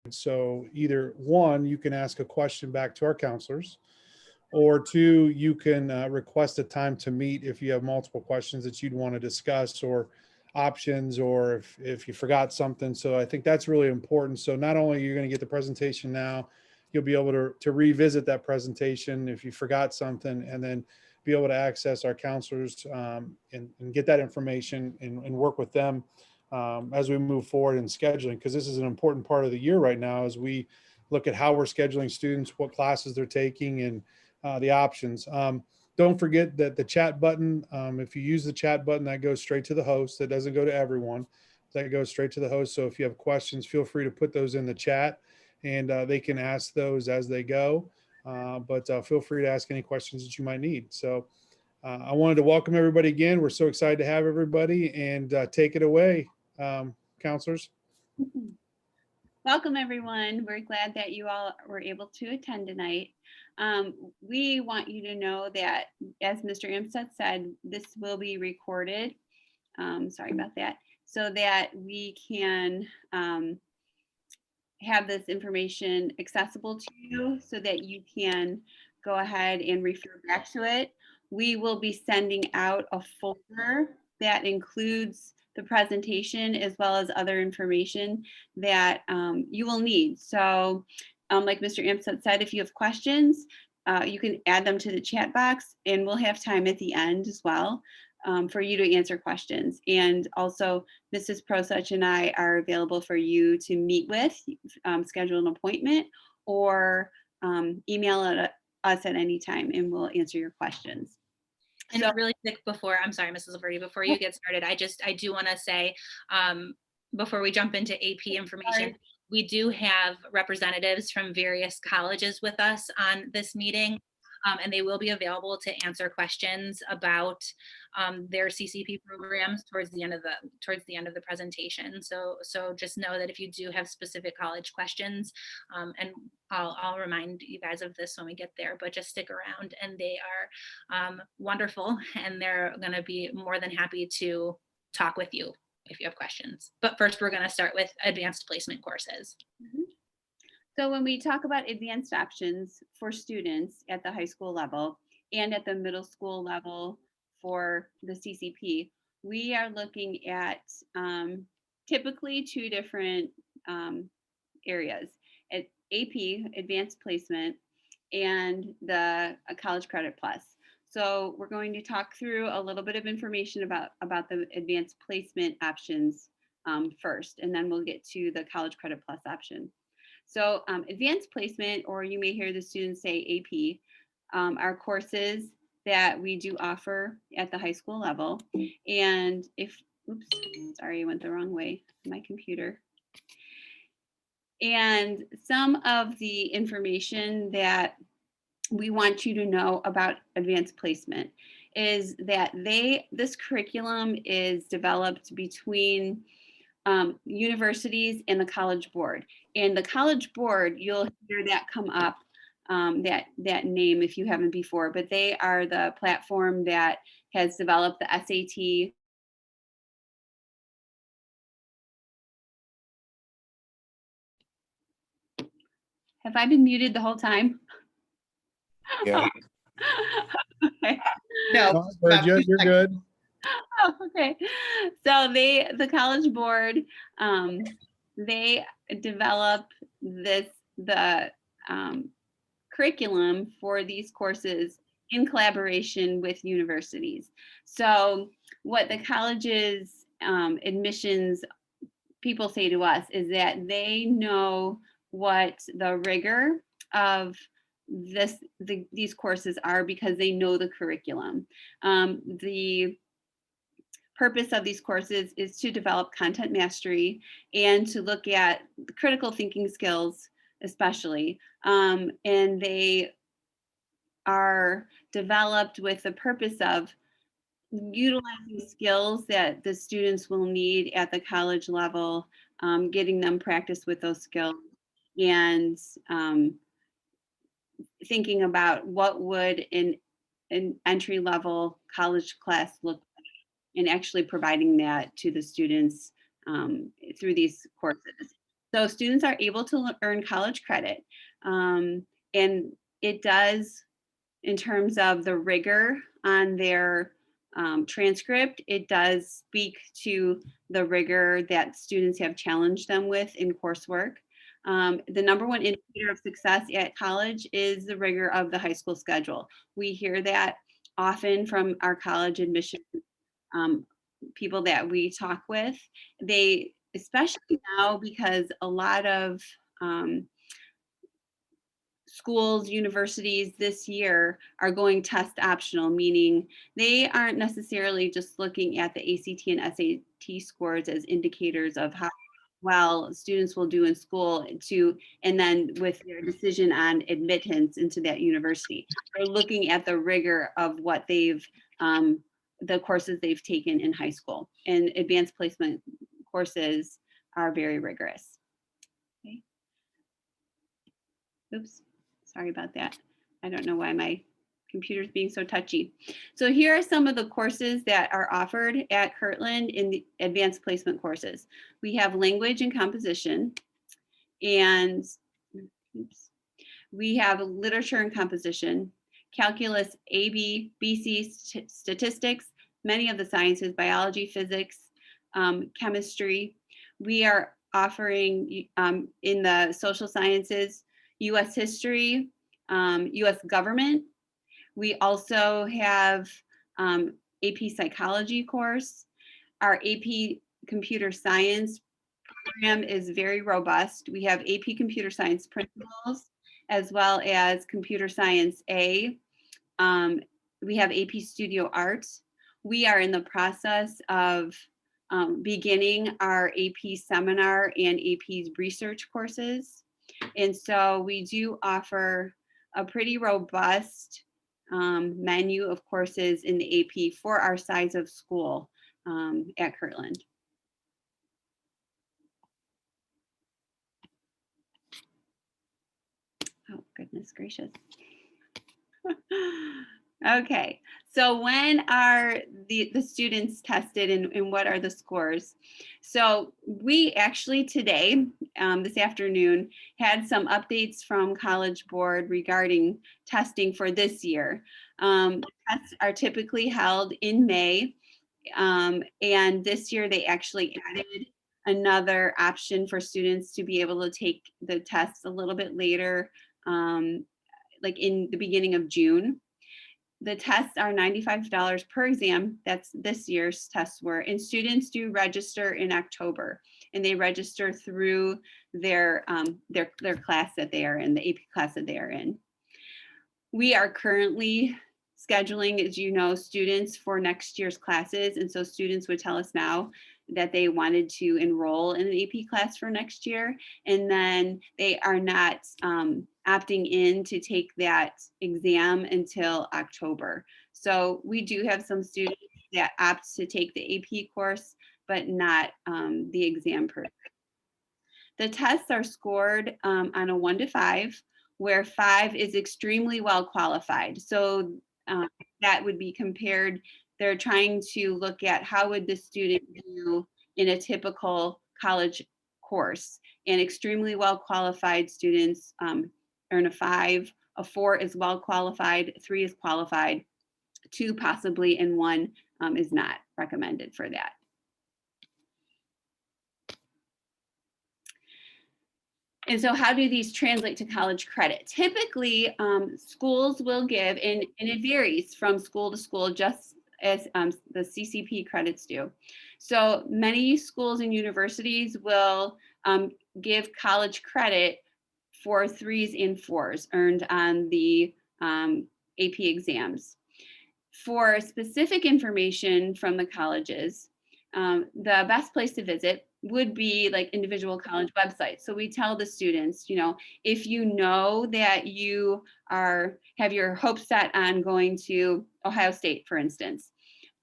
So either one, you can ask a question back to our counselors, or two, you can request a time to meet if you have multiple questions that you'd want to discuss, or options, or if you forgot something. So I think that's really important. So not only you're going to get the presentation now, you'll be able to revisit that presentation if you forgot something, and then be able to access our counselors, and get that information, and work with them as we move forward in scheduling, because this is an important part of the year right now as we look at how we're scheduling students, what classes they're taking, and the options. Don't forget that the chat button, if you use the chat button, that goes straight to the host. That doesn't go to everyone. That goes straight to the host. So if you have questions, feel free to put those in the chat, and they can ask those as they go. But feel free to ask any questions that you might need. So I wanted to welcome everybody again. We're so excited to have everybody, and take it away, counselors. Welcome, everyone. We're glad that you all were able to attend tonight. We want you to know that, as Mr. Imstead said, this will be recorded. Sorry about that. So that we can have this information accessible to you so that you can go ahead and refer back to it. We will be sending out a folder that includes the presentation as well as other information that you will need. So like Mr. Imstead said, if you have questions, you can add them to the chat box, and we'll have time at the end as well for you to answer questions. And also, Mrs. Prosach and I are available for you to meet with, schedule an appointment, or email us at any time, and we'll answer your questions. And so, really quick before, I'm sorry, Mrs. Laverty, before you get started, I do want to say, before we jump into AP information, we do have representatives from various colleges with us on this meeting, and they will be available to answer questions about their CCP programs towards the end of the presentation. So just know that if you do have specific college questions, and I'll remind you guys of this when we get there, but just stick around, and they are wonderful, and they're going to be more than happy to talk with you if you have questions. But first, we're going to start with advanced placement courses. Mm-hmm. So when we talk about advanced options for students at the high school level and at the middle school level for the CCP, we are looking at typically two different areas: at AP, Advanced Placement, and the College Credit Plus. So we're going to talk through a little bit of information about the Advanced Placement options first, and then we'll get to the College Credit Plus option. So advanced placement, or you may hear the students say AP, are courses that we do offer at the high school level. And oops, sorry, I went the wrong way, my computer. And some of the information that we want you to know about advanced placement is that this curriculum is developed between universities and the College Board. And the College Board, you'll hear that come up, that name if you haven't before, but they are the platform that has developed the SAT. Have I been muted the whole time? Yeah. Okay. No, you're good. Oh, okay. So the College Board, they develop the curriculum for these courses in collaboration with universities. So what the college's admissions people say to us is that they know what the rigor of these courses are because they know the curriculum. The purpose of these courses is to develop content mastery and to look at critical thinking skills, especially. And they are developed with the purpose of utilizing skills that the students will need at the college level, getting them practice with those skills, and thinking about what would an entry level college class look like, and actually providing that to the students through these courses. So students are able to earn college credit. And it does, in terms of the rigor on their transcript, it does speak to the rigor that students have challenged them with in coursework. The number one indicator of success at college is the rigor of the high school schedule. We hear that often from our college admission people that we talk with. They, especially now, because a lot of schools, universities this year are going test optional, meaning they aren't necessarily just looking at the ACT and SAT scores as indicators of how well students will do in school and then with their decision on admittance into that university. They're looking at the rigor of what the courses they've taken in high school, and advanced placement courses are very rigorous. Okay. Oops. Sorry about that. I don't know why my computer's being so touchy. So here are some of the courses that are offered at Kirtland in the advanced placement courses. We have language and composition, and oops, we have literature and composition, calculus, AB, BC, statistics, many of the sciences, biology, physics, chemistry. We are offering in the social sciences, US history, US government. We also have AP psychology course. Our AP computer science program is very robust. We have AP computer science principles as well as computer science A. We have AP Studio Art. We are in the process of beginning our AP seminar and AP research courses. And so we do offer a pretty robust menu of courses in the AP for our size of school at Kirtland. Oh, goodness gracious. Okay, so when are the students tested and what are the scores? So we actually today, this afternoon, had some updates from College Board regarding testing for this year. Tests are typically held in May, and this year they actually added another option for students to be able to take the tests a little bit later, like in the beginning of June. The tests are $95 per exam. That's this year's tests were, and students do register in October, and they register through their class that they are in, the AP class that they are in. We are currently scheduling, as you know, students for next year's classes, and so students would tell us now that they wanted to enroll in an AP class for next year, and then they are not opting in to take that exam until October. So we do have some students that opt to take the AP course, but not the exam per. The tests are scored on a 1 to 5, where 5 is extremely well qualified. So that would be compared, they're trying to look at how would the student do in a typical college course, and extremely well qualified students earn a 5, a 4 is well qualified, 3 is qualified, 2 possibly, and 1 is not recommended for that. And so how do these translate to college credit? Typically, schools will give, and it varies from school to school, just as the CCP credits do. So many schools and universities will give college credit for 3s and 4s earned on the AP exams. For specific information from the colleges, the best place to visit would be like individual college websites. So we tell the students, you know, if you know that you have your hopes set on going to Ohio State, for instance,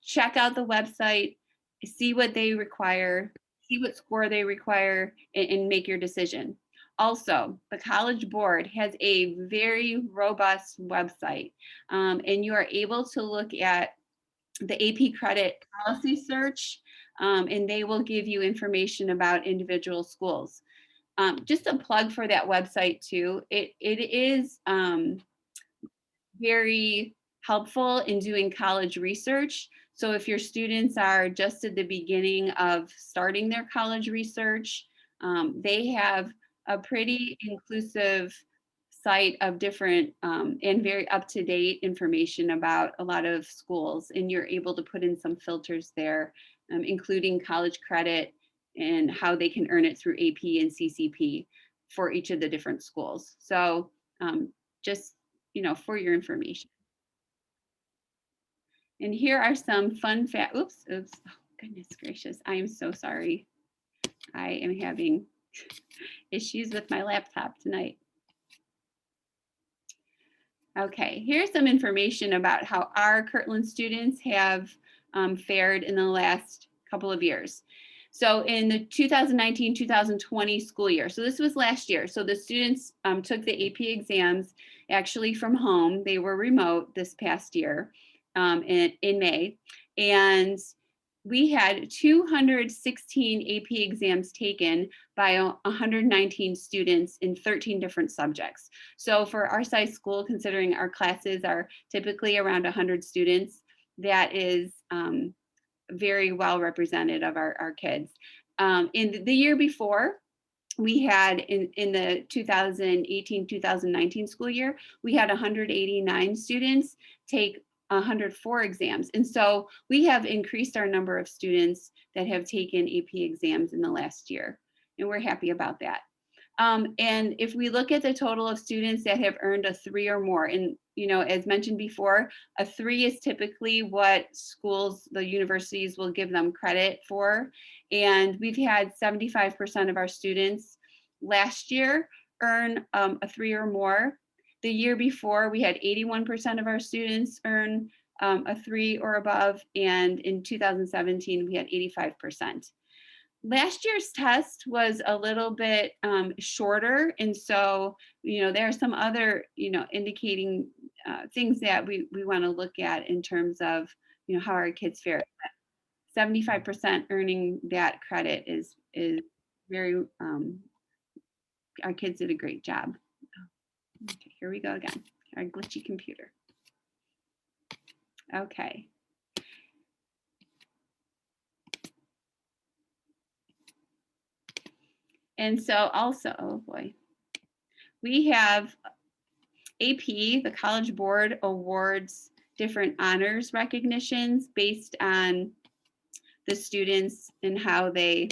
check out the website, see what they require, see what score they require, and make your decision. Also, the College Board has a very robust website, and you are able to look at the AP credit policy search, and they will give you information about individual schools. just a plug for that website too. It is very helpful in doing college research. So if your students are just at the beginning of starting their college research, they have a pretty inclusive site of different and very up-to-date information about a lot of schools. And you're able to put in some filters there, including college credit and how they can earn it through AP and CCP for each of the different schools. So just, for your information. And here are some fun fact. Oops. Oh, goodness gracious. I am so sorry. I am having issues with my laptop tonight. Okay, here's some information about how our Kirtland students have fared in the last couple of years. So in the 2019-2020 school year, so this was last year. So the students took the AP exams actually from home. They were remote this past year in May. And we had 216 AP exams taken by 119 students in 13 different subjects. So for our size school, considering our classes are typically around 100 students, that is very well represented of our kids. In the year before, we had in the 2018-2019 school year, we had 189 students take 104 exams. And so we have increased our number of students that have taken AP exams in the last year, and we're happy about that. And if we look at the total of students that have earned a 3 or more, and as mentioned before, a 3 is typically what schools, the universities will give them credit for. And we've had 75% of our students last year earn a 3 or more. The year before, we had 81% of our students earn a 3 or above, and in 2017, we had 85%. Last year's test was a little bit shorter, and so there are some other indicating things that we want to look at in terms of how our kids fare. 75% earning that credit is very our kids did a great job. Okay, here we go again, our glitchy computer. Okay. And so also, oh boy, we have AP, the College Board awards different honors recognitions based on the students and how they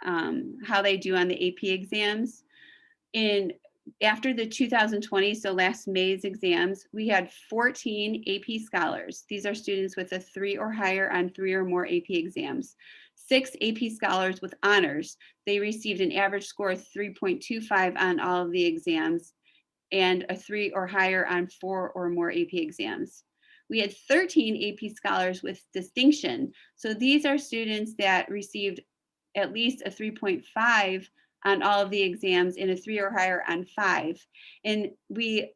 do on the AP exams. After the 2020, so last May's exams, we had 14 AP scholars. These are students with a 3 or higher on 3 or more AP exams. 6 AP scholars with honors. They received an average score of 3.25 on all of the exams and a 3 or higher on 4 or more AP exams. We had 13 AP scholars with distinction. So these are students that received at least a 3.5 on all of the exams and a 3 or higher on 5. And we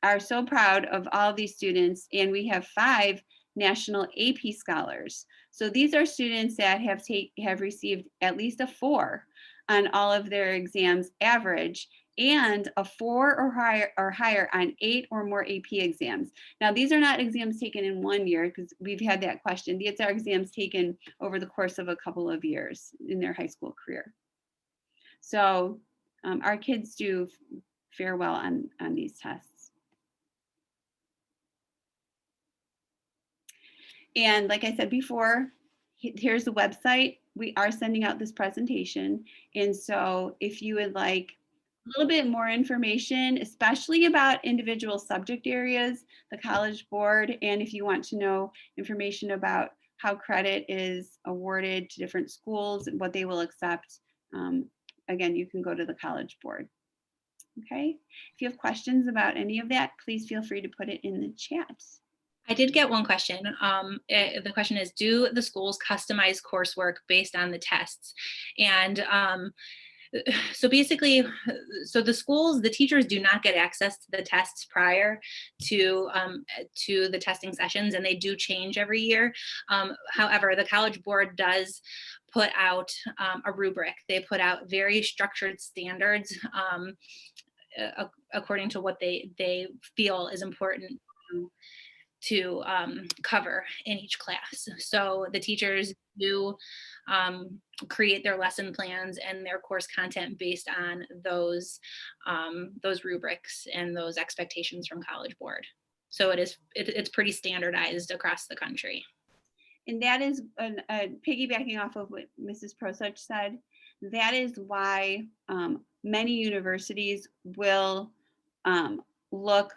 are so proud of all of these students, and we have 5 national AP scholars. So these are students that have received at least a 4 on all of their exams average, and a 4 or higher on 8 or more AP exams. Now, these are not exams taken in 1 year, because we've had that question. These are exams taken over the course of a couple of years in their high school career. So our kids do fare well on these tests. And like I said before, here's the website. We are sending out this presentation. And so if you would like a little bit more information, especially about individual subject areas, the College Board, and if you want to know information about how credit is awarded to different schools and what they will accept, again, you can go to the College Board. Okay, if you have questions about any of that, please feel free to put it in the chat. I did get one question. The question is, do the schools customize coursework based on the tests? And so basically, so the teachers do not get access to the tests prior to the testing sessions, and they do change every year. However, the College Board does put out a rubric. They put out very structured standards according to what they feel is important to cover in each class. So the teachers do create their lesson plans and their course content based on those rubrics and those expectations from College Board. So it's pretty standardized across the country. And that is piggybacking off of what Mrs. Prosuch said. That is why many universities will look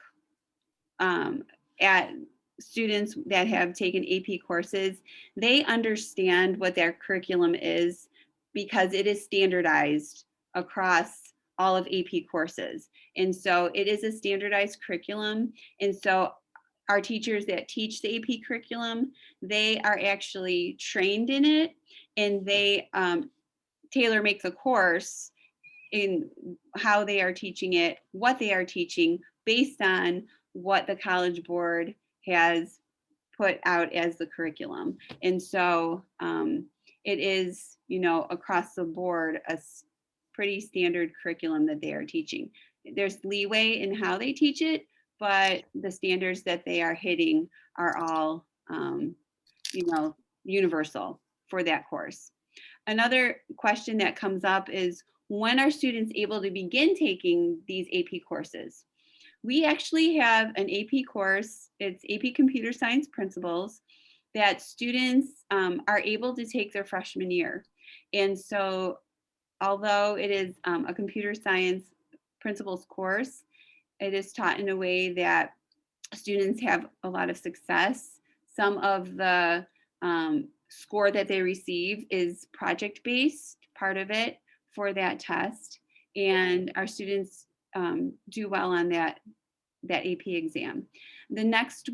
at students that have taken AP courses. They understand what their curriculum is because it is standardized across all of AP courses. And so it is a standardized curriculum. And so our teachers that teach the AP curriculum, they are actually trained in it, and they tailor make the course in how they are teaching it, what they are teaching based on what the College Board has put out as the curriculum. And so it is, across the board, a pretty standard curriculum that they are teaching. There's leeway in how they teach it, but the standards that they are hitting are all, universal for that course. Another question that comes up is, when are students able to begin taking these AP courses? We actually have an AP course, it's AP Computer Science Principles, that students are able to take their freshman year. And so although it is a computer science principles course, it is taught in a way that students have a lot of success. Some of the score that they receive is project-based, part of it for that test. And our students do well on that AP exam. The next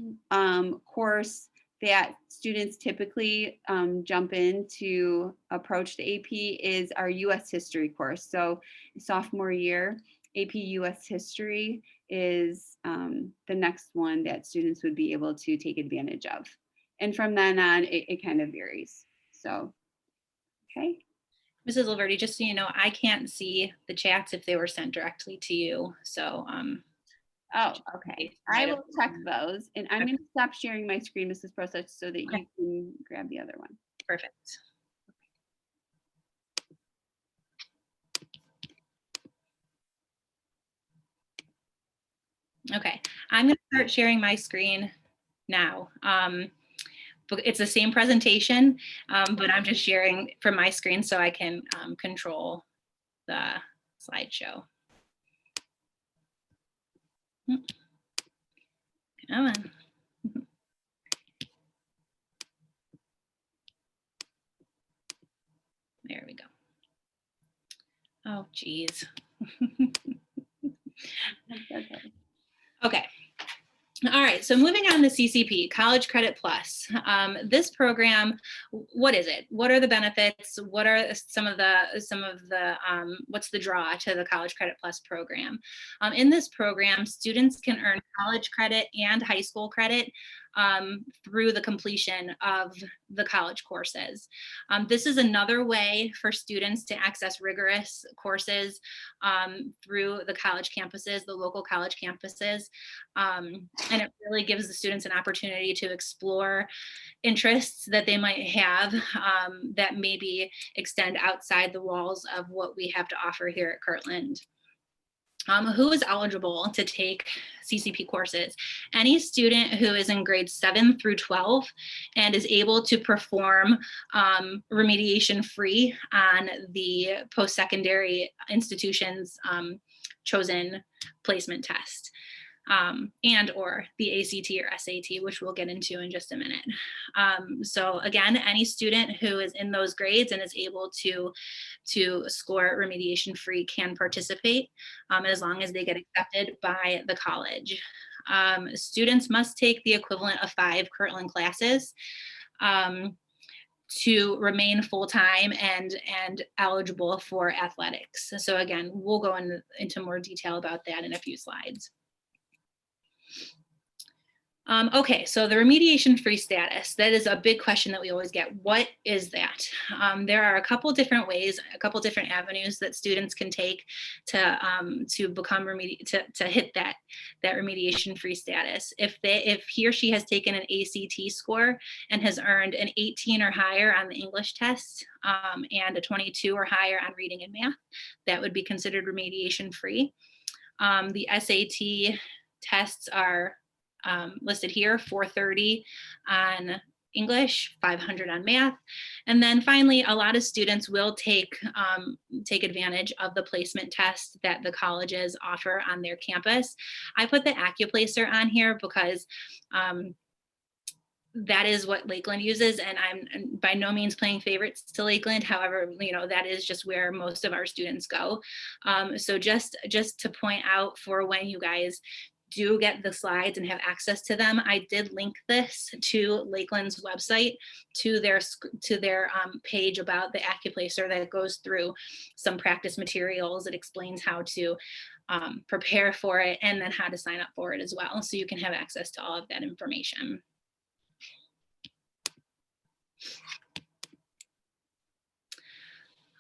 course that students typically jump in to approach the AP is our US History course. So sophomore year, AP US History is the next one that students would be able to take advantage of. And from then on, it kind of varies. So, okay. Mrs. Laverde, just so you know, I can't see the chats if they were sent directly to you. So, oh, okay. I will check those, and I'm going to stop sharing my screen, Mrs. Prosuch, so that you can grab the other one. Perfect. Okay, I'm going to start sharing my screen now. It's the same presentation, but I'm just sharing from my screen so I can control the slideshow. Come on. There we go. Oh, geez. Okay. All right, so moving on to CCP, College Credit Plus. This program, what is it? What are the benefits? What are some of the what's the draw to the College Credit Plus program? In this program, students can earn college credit and high school credit through the completion of the college courses. This is another way for students to access rigorous courses through the college campuses, the local college campuses. And it really gives the students an opportunity to explore interests that they might have that maybe extend outside the walls of what we have to offer here at Kirtland. Who is eligible to take CCP courses? Any student who is in grades 7 through 12 and is able to perform remediation free on the post-secondary institution's chosen placement test. And or the ACT or SAT, which we'll get into in just a minute. So again, any student who is in those grades and is able to score remediation free can participate as long as they get accepted by the college. Students must take the equivalent of 5 Kirtland classes to remain full-time and eligible for athletics. So again, we'll go into more detail about that in a few slides. Okay, so the remediation-free status, that is a big question that we always get. What is that? There are a couple different ways, a couple different avenues that students can take to become to hit that remediation-free status. If he or she has taken an ACT score and has earned an 18 or higher on the English test, and a 22 or higher on reading and math, that would be considered remediation-free. The SAT tests are listed here, 430 on English, 500 on math. And then finally, a lot of students will take advantage of the placement test that the colleges offer on their campus. I put the AccuPlacer on here because that is what Lakeland uses, and I'm by no means playing favorites to Lakeland. However, that is just where most of our students go. So just to point out, for when you guys do get the slides and have access to them, I did link this to Lakeland's website, to their page about the AccuPlacer, that goes through some practice materials. It explains how to prepare for it, and then how to sign up for it as well. So you can have access to all of that information.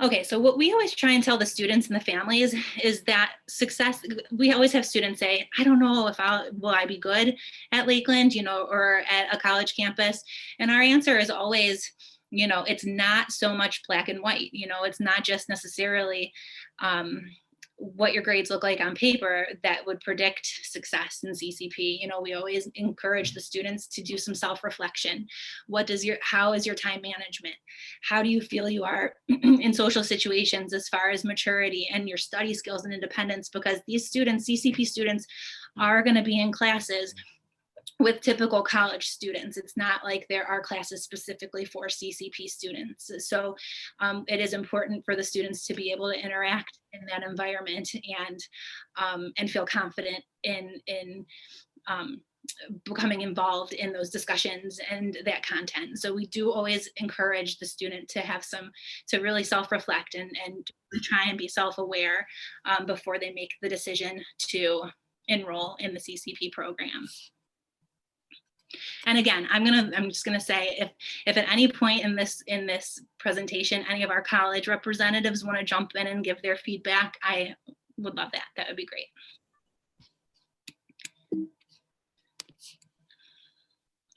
Okay, so what we always try and tell the students and the families is that success, we always have students say, I don't know if will I be good at Lakeland, or at a college campus. And our answer is always, it's not so much black and white. It's not just necessarily what your grades look like on paper that would predict success in CCP. We always encourage the students to do some self-reflection. How is your time management? How do you feel you are in social situations as far as maturity and your study skills and independence? Because these students, CCP students, are going to be in classes with typical college students. It's not like there are classes specifically for CCP students. So it is important for the students to be able to interact in that environment and feel confident in becoming involved in those discussions and that content. So we do always encourage the student to really self-reflect and try and be self-aware before they make the decision to enroll in the CCP program. And again, I'm just gonna say, if at any point in this presentation, any of our college representatives want to jump in and give their feedback, I would love that. That would be great.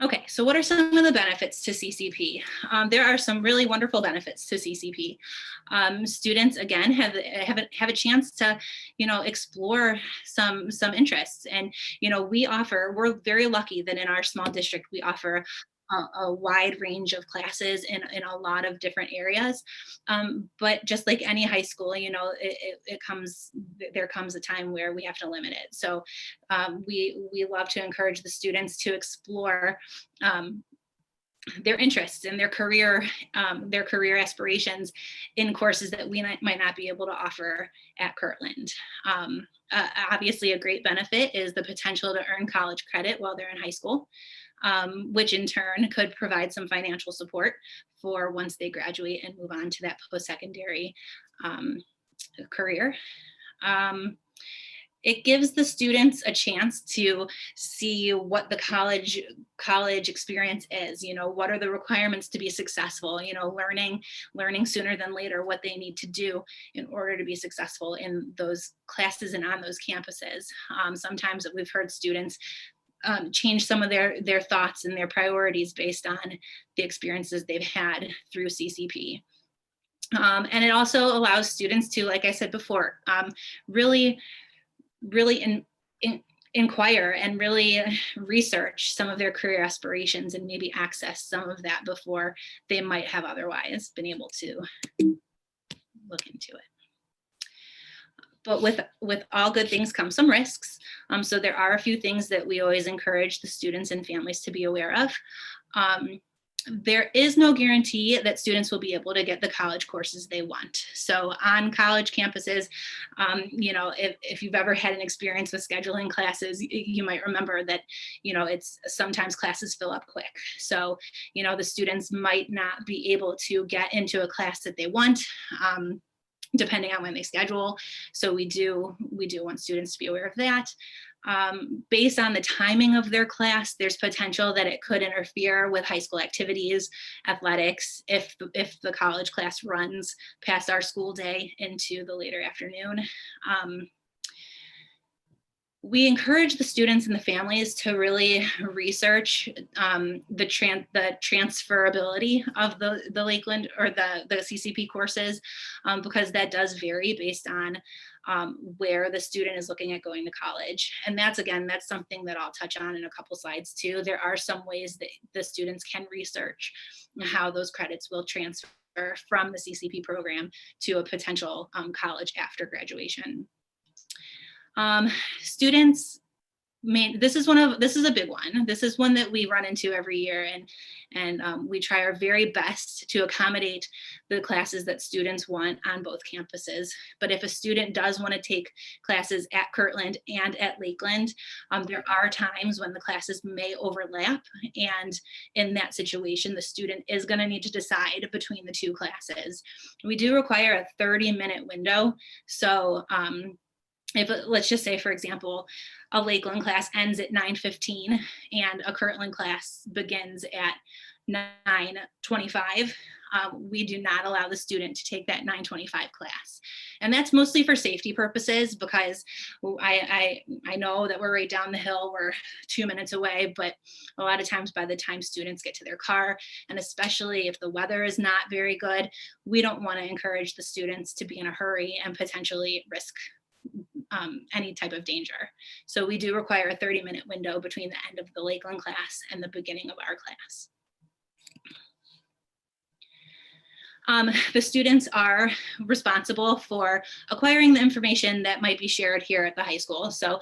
Okay, so what are some of the benefits to CCP? There are some really wonderful benefits to CCP. Students, again, have a chance to, explore some interests. And, we're very lucky that in our small district, we offer a wide range of classes in a lot of different areas. But just like any high school, there comes a time where we have to limit it. So we love to encourage the students to explore their interests and their career aspirations in courses that we might not be able to offer at Kirtland. Obviously, a great benefit is the potential to earn college credit while they're in high school, which in turn could provide some financial support for once they graduate and move on to that post-secondary career. It gives the students a chance to see what the college experience is. What are the requirements to be successful? Learning sooner than later what they need to do in order to be successful in those classes and on those campuses. Sometimes we've heard students change some of their thoughts and their priorities based on the experiences they've had through CCP. And it also allows students to, like I said before, really inquire and really research some of their career aspirations and maybe access some of that before they might have otherwise been able to look into it. But with all good things come some risks. So there are a few things that we always encourage the students and families to be aware of. There is no guarantee that students will be able to get the college courses they want. So on college campuses, if you've ever had an experience with scheduling classes, you might remember that, it's sometimes classes fill up quick. So, the students might not be able to get into a class that they want, depending on when they schedule. So we do want students to be aware of that. Based on the timing of their class, there's potential that it could interfere with high school activities, athletics, if the college class runs past our school day into the later afternoon. We encourage the students and the families to really research the transferability of the Lakeland or the CCP courses, because that does vary based on where the student is looking at going to college. And that's something that I'll touch on in a couple slides too. There are some ways that the students can research how those credits will transfer from the CCP program to a potential college after graduation. Students, this is a big one. This is one that we run into every year, and we try our very best to accommodate the classes that students want on both campuses. But if a student does want to take classes at Kirtland and at Lakeland, there are times when the classes may overlap, and in that situation, the student is going to need to decide between the two classes. We do require a 30-minute window, so if, let's just say, for example, a Lakeland class ends at 9:15 and a Kirtland class begins at 9:25, we do not allow the student to take that 9:25 class. And that's mostly for safety purposes, because I know that we're right down the hill, we're 2 minutes away, but a lot of times by the time students get to their car, and especially if the weather is not very good, we don't want to encourage the students to be in a hurry and potentially risk any type of danger. So we do require a 30-minute window between the end of the Lakeland class and the beginning of our class. The students are responsible for acquiring the information that might be shared here at the high school. So,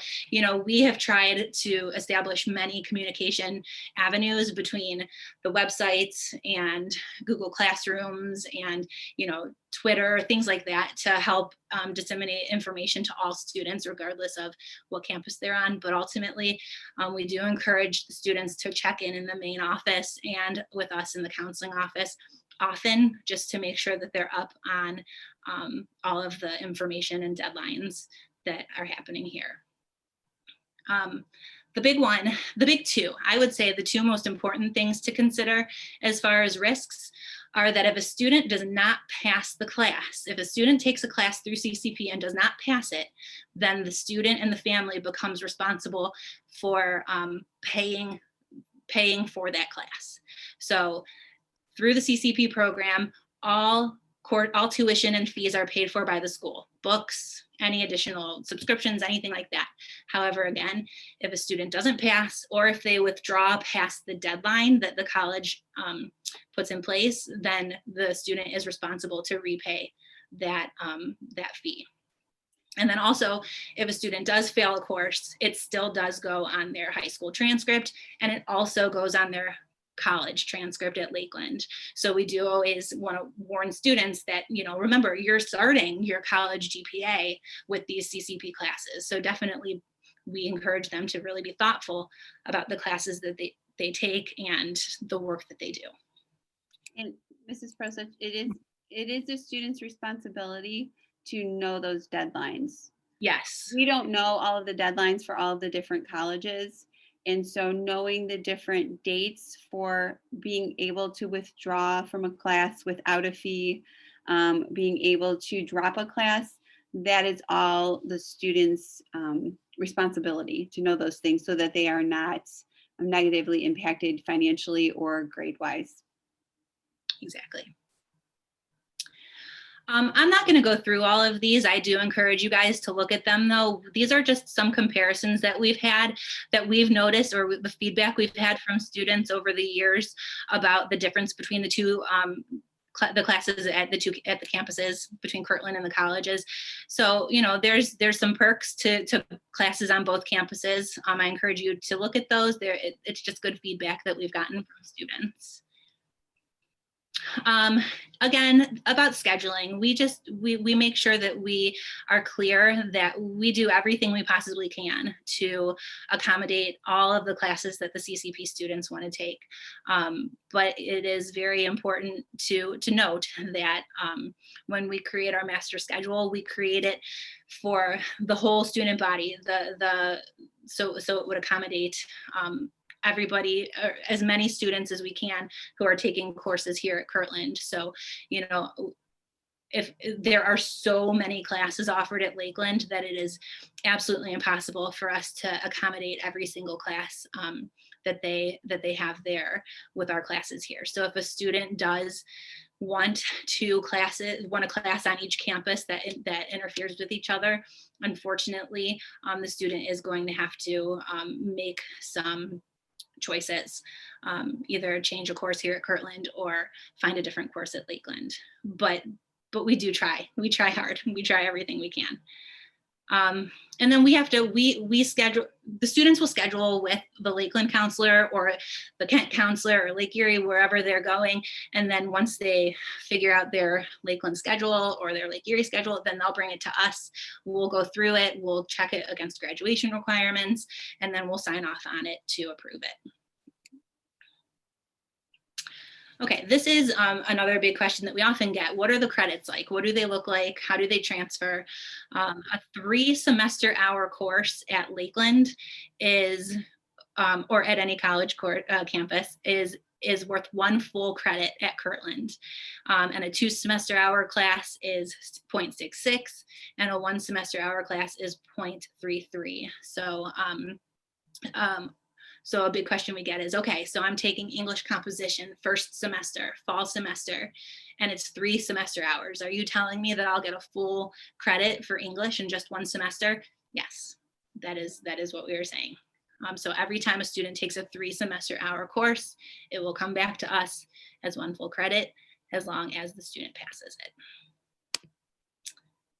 we have tried to establish many communication avenues between the websites and Google Classrooms and, Twitter, things like that, to help disseminate information to all students, regardless of what campus they're on. But ultimately, we do encourage the students to check in the main office and with us in the counseling office often, just to make sure that they're up on all of the information and deadlines that are happening here. The big two, I would say the two most important things to consider as far as risks are that if a student does not pass the class, if a student takes a class through CCP and does not pass it, then the student and the family becomes responsible for paying for that class. So through the CCP program, all tuition and fees are paid for by the school, books, any additional subscriptions, anything like that. However, again, if a student doesn't pass, or if they withdraw past the deadline that the college puts in place, then the student is responsible to repay that fee. And then also, if a student does fail a course, it still does go on their high school transcript, and it also goes on their college transcript at Lakeland. So we do always want to warn students that, remember, you're starting your college GPA with these CCP classes. So definitely we encourage them to really be thoughtful about the classes that they take and the work that they do. And Mrs. Prosek, it is the student's responsibility to know those deadlines. Yes. We don't know all of the deadlines for all of the different colleges. And so knowing the different dates for being able to withdraw from a class without a fee, being able to drop a class, that is all the students' responsibility to know those things so that they are not negatively impacted financially or grade-wise. Exactly. I'm not going to go through all of these. I do encourage you guys to look at them, though. These are just some comparisons that we've had, that we've noticed, or the feedback we've had from students over the years about the difference between the two the classes at the campuses, between Kirtland and the colleges. So, there's some perks to classes on both campuses. I encourage you to look at those. It's just good feedback that we've gotten from students. Again, about scheduling, we make sure that we are clear that we do everything we possibly can to accommodate all of the classes that the CCP students want to take. But it is very important to note that when we create our master schedule, we create it for the whole student body, so it would accommodate everybody, or as many students as we can who are taking courses here at Kirtland. So, you know, if there are so many classes offered at Lakeland that it is absolutely impossible for us to accommodate every single class that they have there with our classes here. So if a student does want a class on each campus that interferes with each other, unfortunately, the student is going to have to make some choices, either change a course here at Kirtland or find a different course at Lakeland. But we do try. We try hard. We try everything we can. And then we schedule, the students will schedule with the Lakeland counselor or the Kent counselor or Lake Erie, wherever they're going. And then once they figure out their Lakeland schedule or their Lake Erie schedule, then they'll bring it to us. We'll go through it. We'll check it against graduation requirements, and then we'll sign off on it to approve it. Okay, this is another big question that we often get. What are the credits like? What do they look like? How do they transfer? A 3-semester hour course at Lakeland is, or at any college campus, is worth 1 full credit at Kirtland. And a 2-semester hour class is 0.66, and a 1-semester hour class is 0.33. So a big question we get is, okay, so I'm taking English composition first semester, fall semester, and it's 3 semester hours. Are you telling me that I'll get a full credit for English in just 1 semester? Yes, that is what we are saying. So every time a student takes a 3-semester hour course, it will come back to us as 1 full credit as long as the student passes it.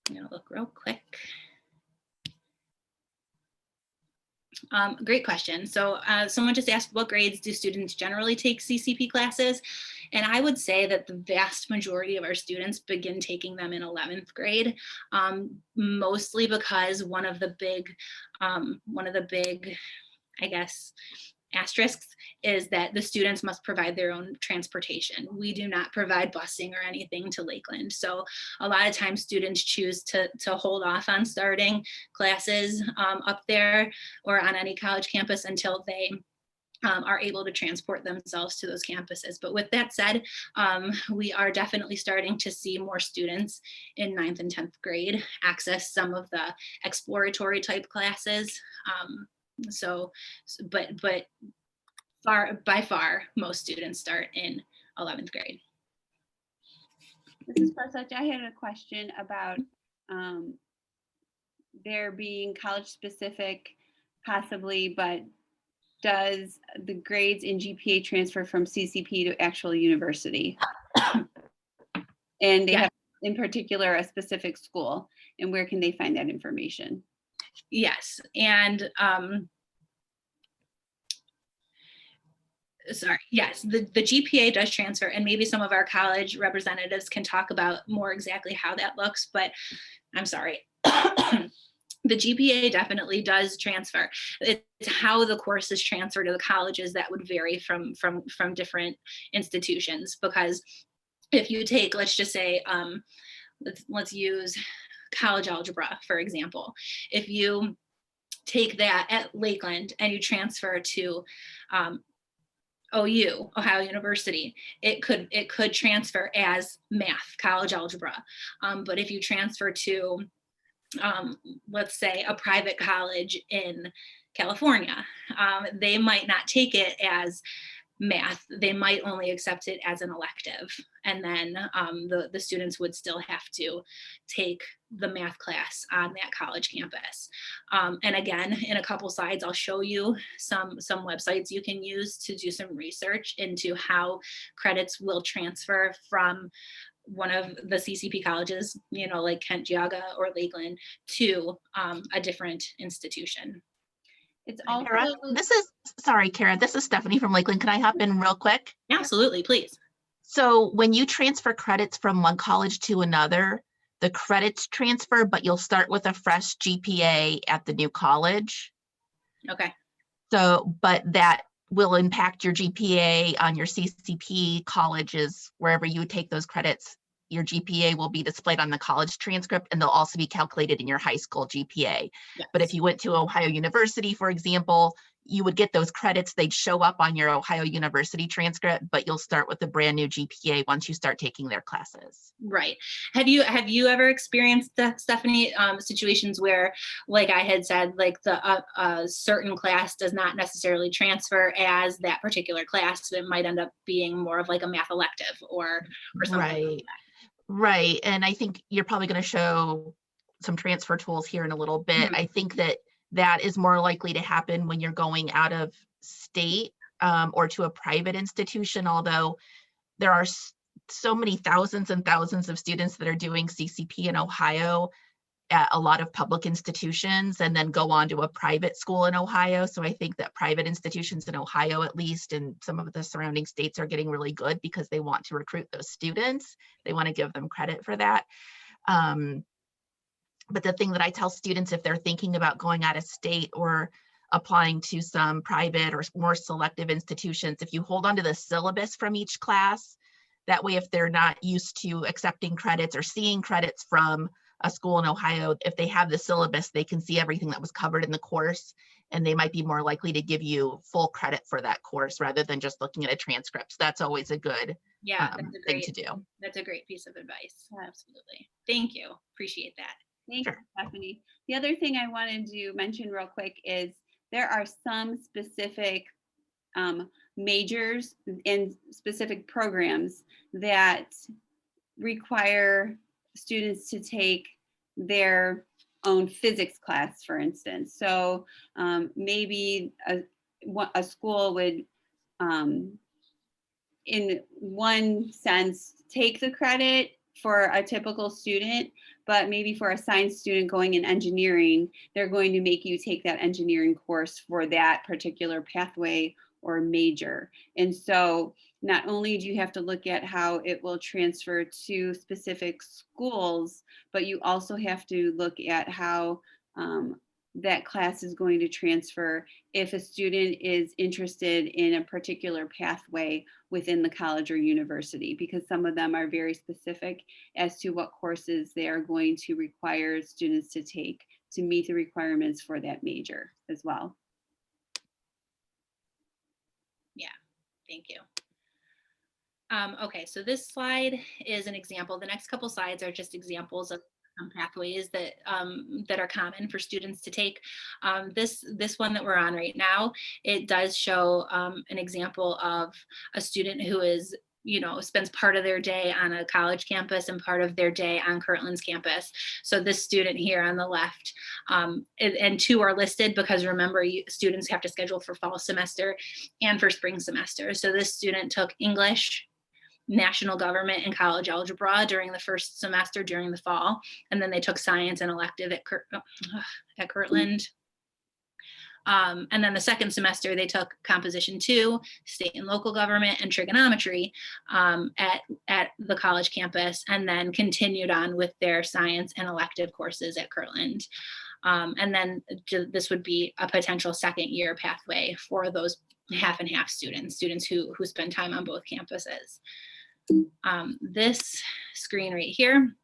I'm gonna look real quick. Great question. So someone just asked, what grades do students generally take CCP classes? And I would say that the vast majority of our students begin taking them in 11th grade, mostly because one of the big, I guess, asterisks is that the students must provide their own transportation. We do not provide busing or anything to Lakeland. So a lot of times students choose to hold off on starting classes up there or on any college campus until they are able to transport themselves to those campuses. But with that said, we are definitely starting to see more students in 9th and 10th grade access some of the exploratory type classes. But by far, most students start in 11th grade. Mrs. Parsons, I had a question about there being college specific possibly, but does the grades in GPA transfer from CCP to actual university? And they have in particular a specific school, and where can they find that information? Yes, and yes, the GPA does transfer, and maybe some of our college representatives can talk about more exactly how that looks, but I'm sorry. The GPA definitely does transfer. It's how the courses transfer to the colleges that would vary from different institutions, because if you take, let's just say, let's use college algebra, for example. If you take that at Lakeland and you transfer to OU, Ohio University, it could transfer as math, college algebra. But if you transfer to, let's say, a private college in California, they might not take it as math. They might only accept it as an elective. And then the students would still have to take the math class on that college campus. And again, in a couple slides, I'll show you some websites you can use to do some research into how credits will transfer from one of the CCP colleges, you know, like Kent Geauga or Lakeland, to a different institution. It's also Kara, sorry, Kara, this is Stephanie from Lakeland. Can I hop in real quick? Absolutely, please. So when you transfer credits from one college to another, the credits transfer, but you'll start with a fresh GPA at the new college. Okay. So, but that will impact your GPA on your CCP colleges, wherever you take those credits your GPA will be displayed on the college transcript, and they'll also be calculated in your high school GPA. But if Yes. you went to Ohio University, for example, you would get those credits. They'd show up on your Ohio University transcript, but you'll start with a brand new GPA once you start taking their classes. Right. Have you ever experienced that, Stephanie, situations where, like I had said, like the certain class does not necessarily transfer as that particular class, so it might end up being more of like a math elective or something like Right. that. Right. And I think you're probably going to show some transfer tools here in a little bit. Mhm. I think that that is more likely to happen when you're going out of state or to a private institution, although there are so many thousands and thousands of students that are doing CCP in Ohio at a lot of public institutions and then go on to a private school in Ohio. So I think that private institutions in Ohio, at least, and some of the surrounding states are getting really good because they want to recruit those students. They want to give them credit for that. But the thing that I tell students if they're thinking about going out of state or applying to some private or more selective institutions, if you hold on to the syllabus from each class, that way if they're not used to accepting credits or seeing credits from a school in Ohio, if they have the syllabus, they can see everything that was covered in the course, and they might be more likely to give you full credit for that course rather than just looking at a transcript. So that's always a good Yeah, that's a thing great to do. that's a great piece of advice. Absolutely. Thank you. Appreciate that. Thank you, Sure. Stephanie. The other thing I wanted to mention real quick is there are some specific majors and specific programs that require students to take their own physics class, for instance. So maybe a school would, in one sense, take the credit for a typical student, but maybe for a science student going in engineering, they're going to make you take that engineering course for that particular pathway or major. And so not only do you have to look at how it will transfer to specific schools, but you also have to look at how that class is going to transfer if a student is interested in a particular pathway within the college or university, because some of them are very specific as to what courses they are going to require students to take to meet the requirements for that major as well. Thank you. Okay, so this slide is an example. The next couple slides are just examples of pathways that that are common for students to take. This one that we're on right now, it does show an example of a student who is, spends part of their day on a college campus and part of their day on Kirtland's campus. So this student here on the left, and two are listed because remember, students have to schedule for fall semester and for spring semester. So this student took English, national government, and college algebra during the first semester during the fall. And then they took science and elective at Kirtland. And then the second semester, they took Composition 2, state and local government, and trigonometry at the college campus, and then continued on with their science and elective courses at Kirtland. And then this would be a potential second year pathway for those half and half students who spend time on both campuses. This screen right here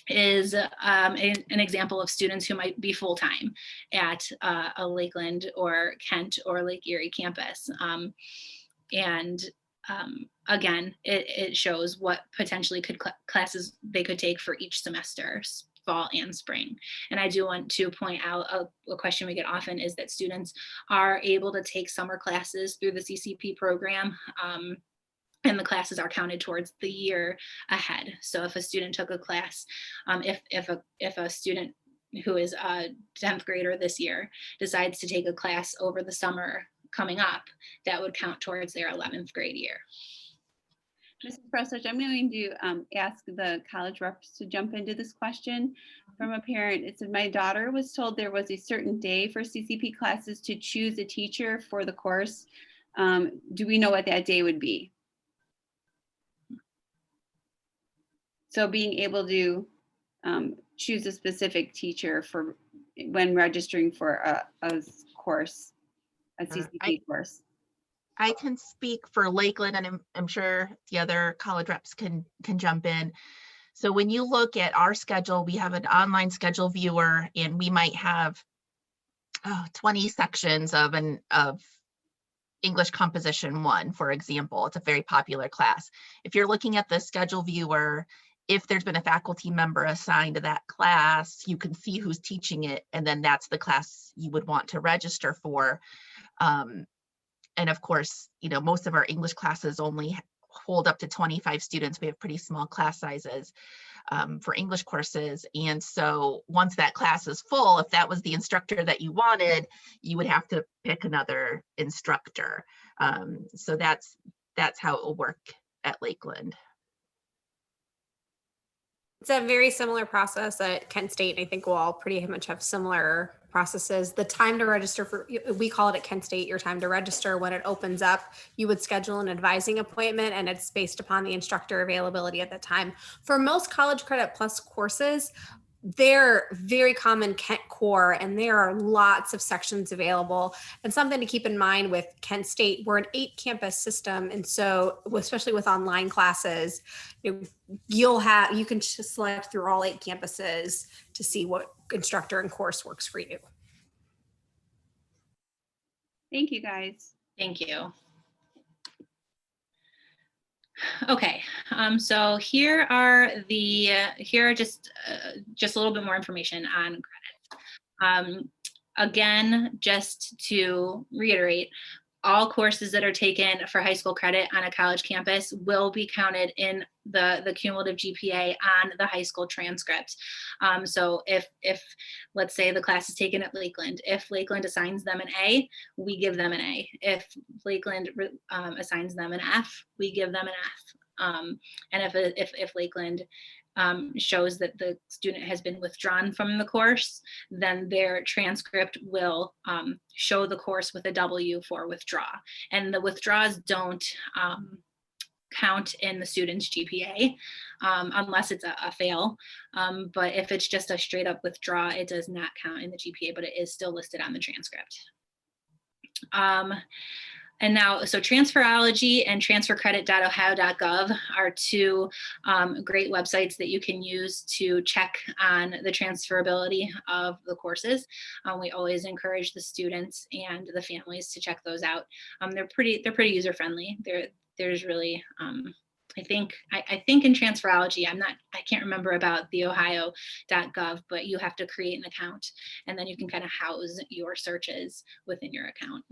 is an example of students who might be full-time at a Lakeland or Kent or Lake Erie campus. Again, it shows what potentially classes they could take for each semester, fall and spring. And I do want to point out a question we get often is that students are able to take summer classes through the CCP program. And the classes are counted towards the year ahead. So if a student took a class, if a student who is a 10th grader this year decides to take a class over the summer coming up, that would count towards their 11th grade year. Mrs. Prestich, I'm going to ask the college reps to jump into this question from a parent. It said, my daughter was told there was a certain day for CCP classes to choose a teacher for the course. Do we know what that day would be? So being able to choose a specific teacher for when registering for a course, a CCP course. I can speak for Lakeland, and I'm sure the other college reps can jump in. So when you look at our schedule, we have an online schedule viewer, and we might have 20 sections of English Composition 1, for example. It's a very popular class. If you're looking at the schedule viewer, if there's been a faculty member assigned to that class, you can see who's teaching it, and then that's the class you would want to register for. And of course, most of our English classes only hold up to 25 students. We have pretty small class sizes for English courses. And so once that class is full, if that was the instructor that you wanted, you would have to pick another instructor. So that's how it will work at Lakeland. It's a very similar process at Kent State. I think we'll all pretty much have similar processes. The time to register we call it at Kent State, your time to register when it opens up, you would schedule an advising appointment, and it's based upon the instructor availability at the time. For most College Credit Plus courses, they're very common Kent Core, and there are lots of sections available. And something to keep in mind with Kent State, we're an 8-campus system. And so, especially with online classes, you can just select through all 8 campuses to see what instructor and course works for you. Thank you, guys. Thank you. Okay, so here are just a little bit more information on credits. Again, just to reiterate, all courses that are taken for high school credit on a college campus will be counted in the cumulative GPA on the high school transcript. So if let's say the class is taken at Lakeland, if Lakeland assigns them an A, we give them an A. If Lakeland assigns them an F, we give them an F. And if Lakeland shows that the student has been withdrawn from the course, then their transcript will show the course with a W for withdraw. And the withdraws don't count in the student's GPA unless it's a fail. But if it's just a straight up withdraw, it does not count in the GPA, but it is still listed on the transcript. And now, so Transferology and transfercredit.ohio.gov are two great websites that you can use to check on the transferability of the courses. We always encourage the students and the families to check those out. They're pretty user friendly. There's really, I think in Transferology, I can't remember about the ohio.gov, but you have to create an account, and then you can kind of house your searches within your account.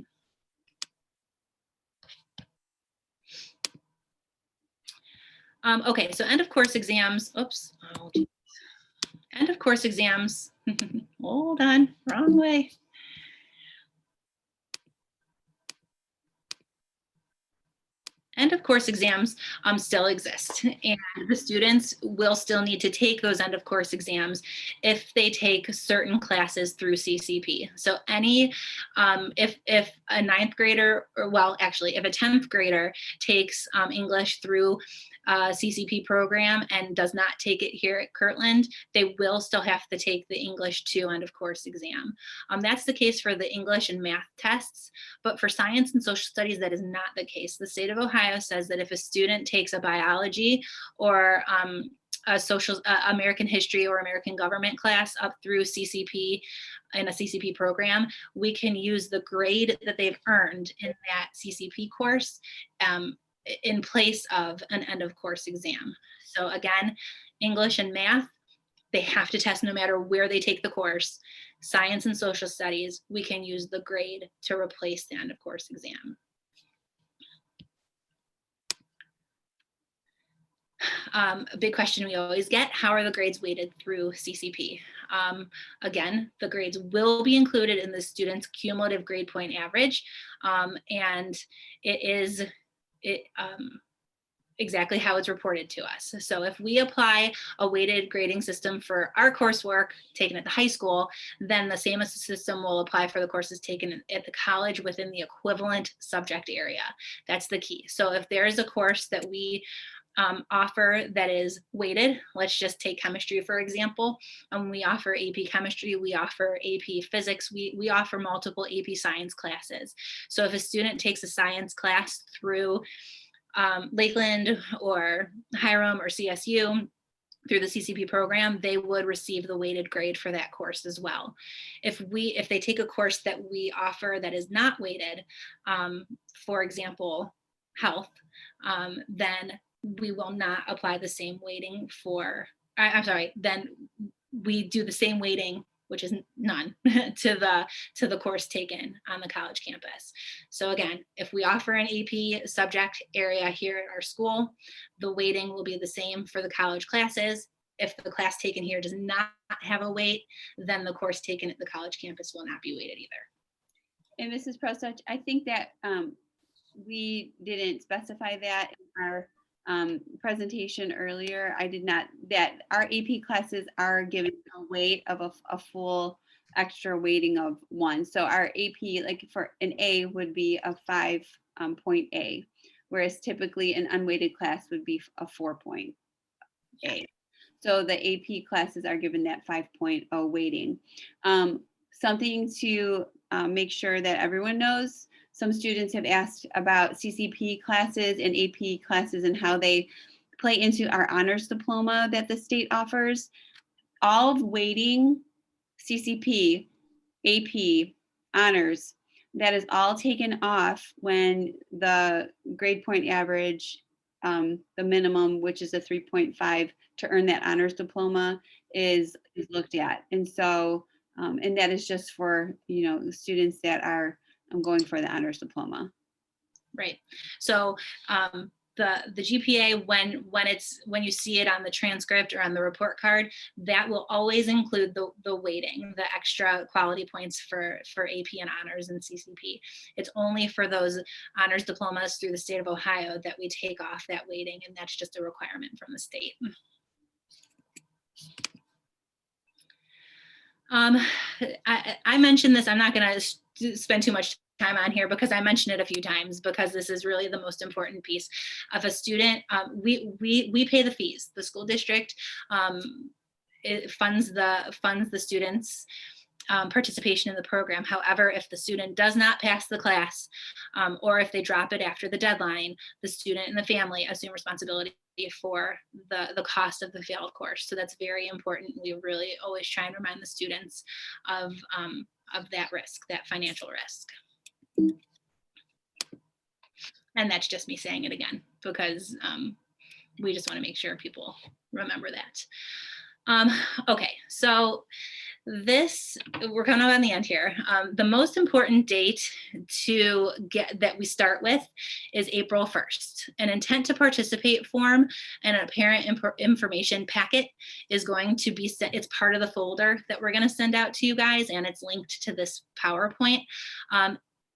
Okay, so end of course exams, oops, oh, geez. End of course exams, hold on, wrong way. End of course exams still exist, and the students will still need to take those end of course exams if they take certain classes through CCP. So if a 9th grader, or well, actually, if a 10th grader takes English through CCP program and does not take it here at Kirtland, they will still have to take the English 2 end of course exam. That's the case for the English and math tests, but for science and social studies, that is not the case. The state of Ohio says that if a student takes a biology or a American history or American government class up through CCP in a CCP program, we can use the grade that they've earned in that CCP course in place of an end of course exam. So again, English and math, they have to test no matter where they take the course. Science and social studies, we can use the grade to replace the end of course exam. A big question we always get, how are the grades weighted through CCP? Again, the grades will be included in the student's cumulative grade point average, and it is exactly how it's reported to us. So if we apply a weighted grading system for our coursework taken at the high school, then the same system will apply for the courses taken at the college within the equivalent subject area. That's the key. So if there is a course that we offer that is weighted, let's just take chemistry for example, we offer AP chemistry, we offer AP physics, we offer multiple AP science classes. So if a student takes a science class through Lakeland or Hiram or CSU, through the CCP program, they would receive the weighted grade for that course as well. If they take a course that we offer that is not weighted, for example, health, then we will not apply the same weighting for, then we do the same weighting, which is none, to the course taken on the college campus. So again, if we offer an AP subject area here at our school, the weighting will be the same for the college classes. If the class taken here does not have a weight, then the course taken at the college campus will not be weighted either. And Mrs. Prosuch, I think that we didn't specify that in our presentation earlier. I did not, that our AP classes are given a weight of a full extra weighting of 1. So our AP, like for an A, would be a 5-point A, whereas typically an unweighted class would be a 4-point A. So the AP classes are given that 5.0 weighting. Something to make sure that everyone knows, some students have asked about CCP classes and AP classes and how they play into our honors diploma that the state offers. All of weighting, CCP, AP, honors, that is all taken off when the grade point average, the minimum, which is a 3.5 to earn that honors diploma, is looked at. And so, and that is just for, the students that are going for the honors diploma. Right. So the GPA, when you see it on the transcript or on the report card, that will always include the weighting, the extra quality points for AP and honors and CCP. It's only for those honors diplomas through the state of Ohio that we take off that weighting, and that's just a requirement from the state. I mentioned this, I'm not going to spend too much time on here because I mentioned it a few times, because this is really the most important piece of a student. We pay the fees. The school district it funds the students' participation in the program. However, if the student does not pass the class, or if they drop it after the deadline, the student and the family assume responsibility for the cost of the failed course. So that's very important. We really always try and remind the students of that risk, that financial risk. And that's just me saying it again, because we just want to make sure people remember that. Okay, so we're coming up on the end here. The most important date to get that we start with is April 1st. An intent to participate form and a parent information packet is going to be sent. It's part of the folder that we're going to send out to you guys, and it's linked to this PowerPoint.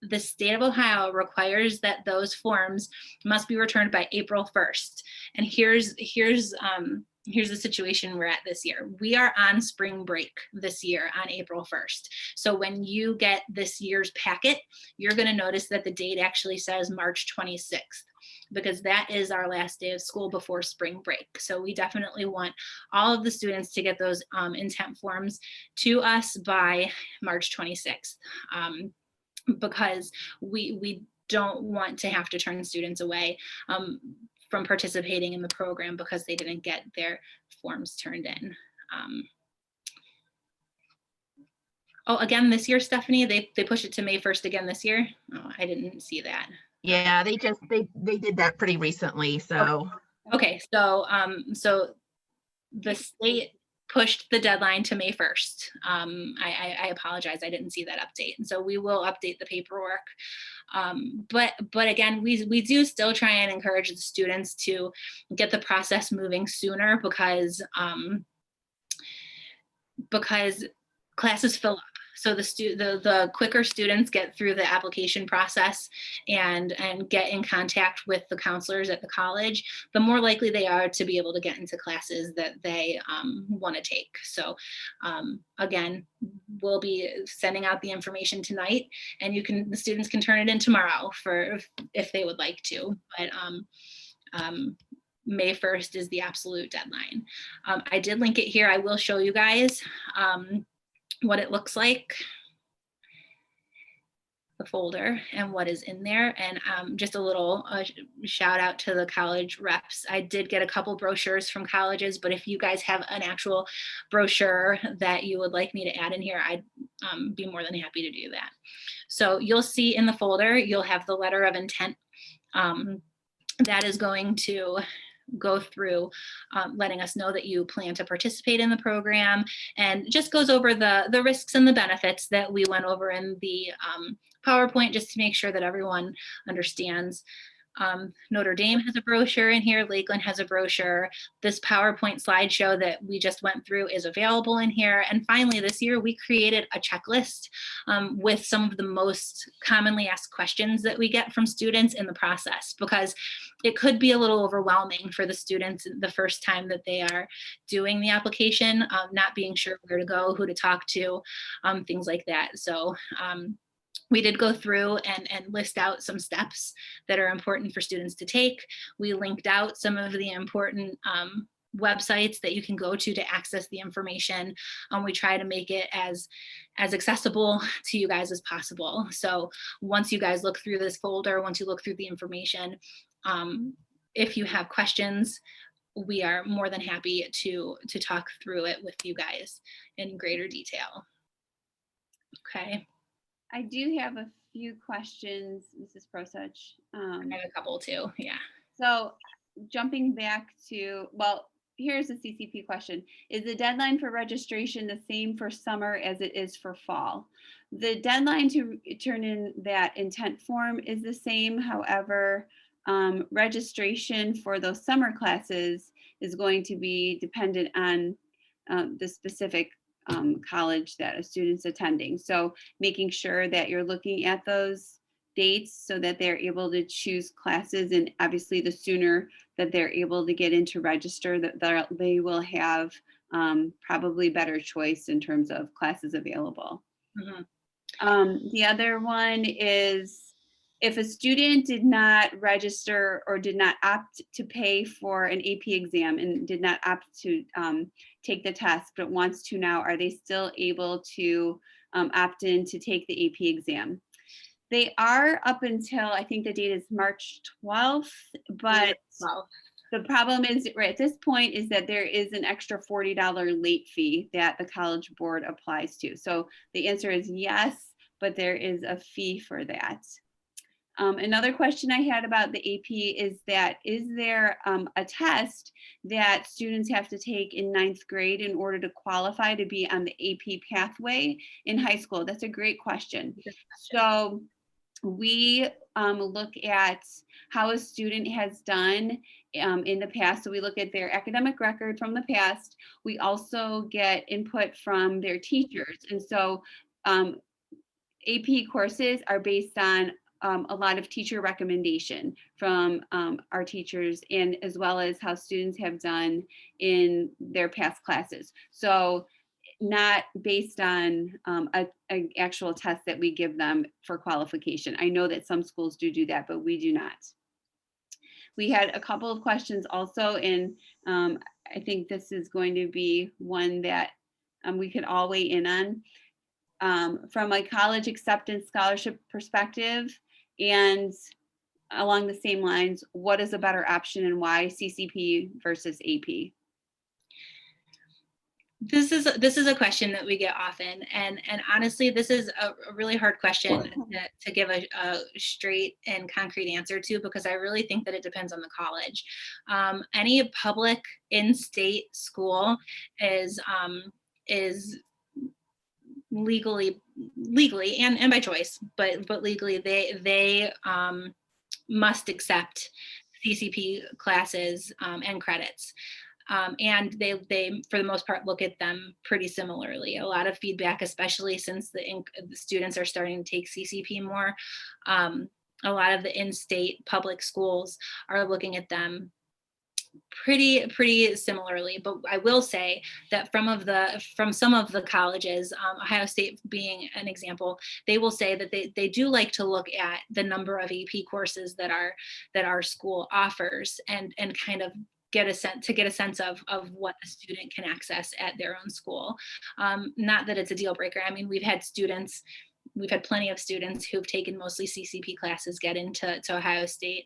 The state of Ohio requires that those forms must be returned by April 1st. And here's the situation we're at this year. We are on spring break this year on April 1st. So when you get this year's packet, you're going to notice that the date actually says March 26th, because that is our last day of school before spring break. So we definitely want all of the students to get those intent forms to us by March 26th, because we don't want to have to turn students away from participating in the program because they didn't get their forms turned in. Oh, again, this year, Stephanie, they pushed it to May 1st again this year. Oh, I didn't see that. Yeah, they did that pretty recently. So okay, so the state pushed the deadline to May 1st. I apologize, I didn't see that update. And so we will update the paperwork. But again, we do still try and encourage the students to get the process moving sooner, because classes fill up. So the quicker students get through the application process and get in contact with the counselors at the college, the more likely they are to be able to get into classes that they want to take. So again, we'll be sending out the information tonight, and the students can turn it in tomorrow if they would like to. But May 1st is the absolute deadline. I did link it here. I will show you guys what it looks like. the folder and what is in there. And just a little shout out to the college reps. I did get a couple brochures from colleges, but if you guys have an actual brochure that you would like me to add in here, I'd be more than happy to do that. So you'll see in the folder, you'll have the letter of intent that is going to go through letting us know that you plan to participate in the program, and just goes over the risks and the benefits that we went over in the PowerPoint, just to make sure that everyone understands. Notre Dame has a brochure in here. Lakeland has a brochure. This PowerPoint slideshow that we just went through is available in here. And finally, this year, we created a checklist with some of the most commonly asked questions that we get from students in the process, because it could be a little overwhelming for the students the first time that they are doing the application, not being sure where to go, who to talk to, things like that. So we did go through and list out some steps that are important for students to take. We linked out some of the important websites that you can go to access the information. We try to make it as accessible to you guys as possible. So once you guys look through this folder, once you look through the information, if you have questions, we are more than happy to talk through it with you guys in greater detail. Okay. I do have a few questions, Mrs. Prosuch. I have a couple too, yeah. So jumping back to, well, here's a CCP question. Is the deadline for registration the same for summer as it is for fall? The deadline to turn in that intent form is the same. However, registration for those summer classes is going to be dependent on the specific college that a student's attending. So making sure that you're looking at those dates so that they're able to choose classes, and obviously the sooner that they're able to get into register, that they will have probably better choice in terms of classes available. Mm-hmm. The other one is, if a student did not register or did not opt to pay for an AP exam and did not opt to take the test, but wants to now, are they still able to opt in to take the AP exam? They are up until, I think the date is March 12th, but the problem is right at this point is that there is an extra $40 late fee that the College Board applies to. So the answer is yes, but there is a fee for that. Another question I had about the AP is that, is there a test that students have to take in 9th grade in order to qualify to be on the AP pathway in high school? That's a great question. So we look at how a student has done in the past. So we look at their academic record from the past. We also get input from their teachers. And so AP courses are based on a lot of teacher recommendation from our teachers, and as well as how students have done in their past classes. So not based on an actual test that we give them for qualification. I know that some schools do that, but we do not. We had a couple of questions also, and I think this is going to be one that we could all weigh in on. From a college acceptance scholarship perspective, and along the same lines, what is a better option and why, CCP versus AP? This is a question that we get often, and honestly, this is a really hard question to give a straight and concrete answer to, because I really think that it depends on the college. Any public in-state school is legally and by choice, but legally they must accept CCP classes and credits. And they for the most part look at them pretty similarly. A lot of feedback, especially since the students are starting to take CCP more, a lot of the in-state public schools are looking at them pretty similarly. But I will say that from some of the colleges, Ohio State being an example, they will say that they do like to look at the number of AP courses that our school offers, and kind of get a sense of what a student can access at their own school. Not that it's a deal breaker. I mean, we've had students we've had plenty of students who've taken mostly CCP classes get into Ohio State,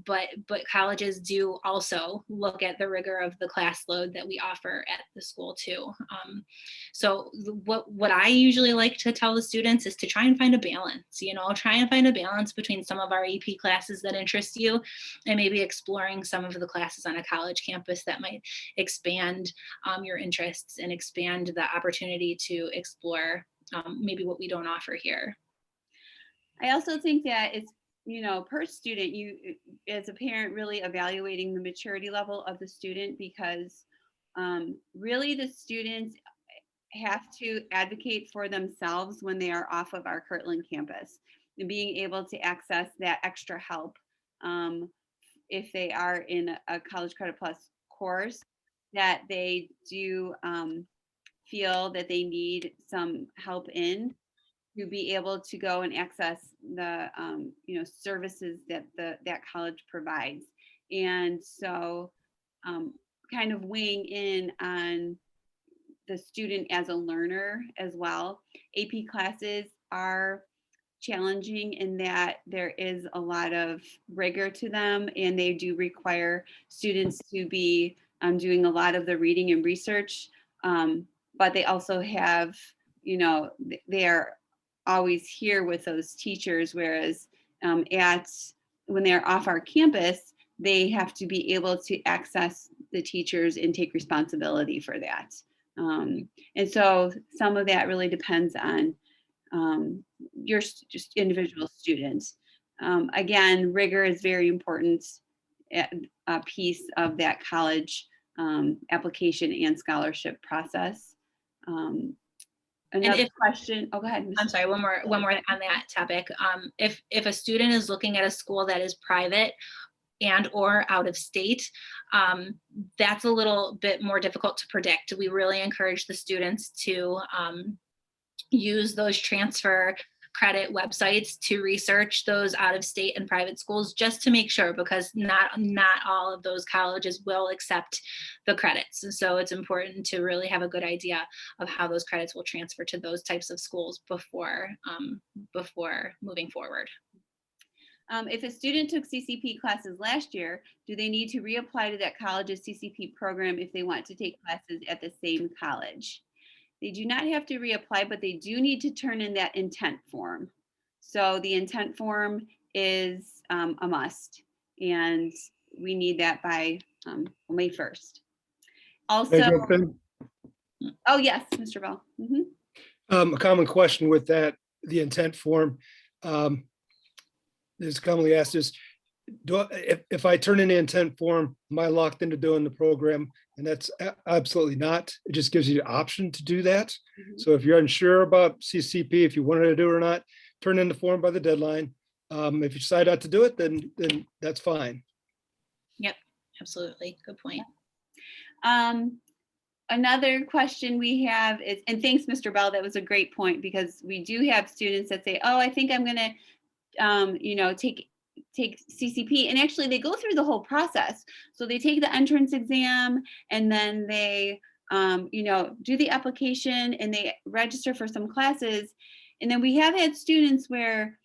but colleges do also look at the rigor of the class load that we offer at the school too. So what I usually like to tell the students is to try and find a balance. Try and find a balance between some of our AP classes that interest you, and maybe exploring some of the classes on a college campus that might expand your interests and expand the opportunity to explore maybe what we don't offer here. I also think that it's, per student, you as a parent really evaluating the maturity level of the student, because really the students have to advocate for themselves when they are off of our Kirtland campus, and being able to access that extra help if they are in a College Credit Plus course that they do feel that they need some help in, to be able to go and access the services that that college provides. And so kind of weighing in on the student as a learner as well. AP classes are challenging in that there is a lot of rigor to them, and they do require students to be doing a lot of the reading and research. But they also have, they are always here with those teachers, whereas when they're off our campus, they have to be able to access the teachers and take responsibility for that. And so some of that really depends on your just individual students. Again, rigor is very important, a piece of that college application and scholarship process. Another question. Oh, go ahead. I'm sorry, one more on that topic. If a student is looking at a school that is private and or out of state, that's a little bit more difficult to predict. We really encourage the students to use those transfer credit websites to research those out of state and private schools, just to make sure, because not all of those colleges will accept the credits. And so it's important to really have a good idea of how those credits will transfer to those types of schools before moving forward. If a student took CCP classes last year, do they need to reapply to that college's CCP program if they want to take classes at the same college? They do not have to reapply, but they do need to turn in that intent form. So the intent form is a must, and we need that by May 1st. Also, oh yes, Mr. Bell. A common question with that, the intent form, is commonly asked is, if I turn in the intent form, am I locked into doing the program? And that's absolutely not. It just gives you the option to do that. So if you're unsure about CCP, if you wanted to do it or not, turn in the form by the deadline. If you decide not to do it, then that's fine. Yep, absolutely. Good point. Another question we have is, and thanks, Mr. Bell, that was a great point, because we do have students that say, oh, I think I'm going to, take CCP, and actually they go through the whole process. So they take the entrance exam, and then they, do the application, and they register for some classes. And then we have had students where,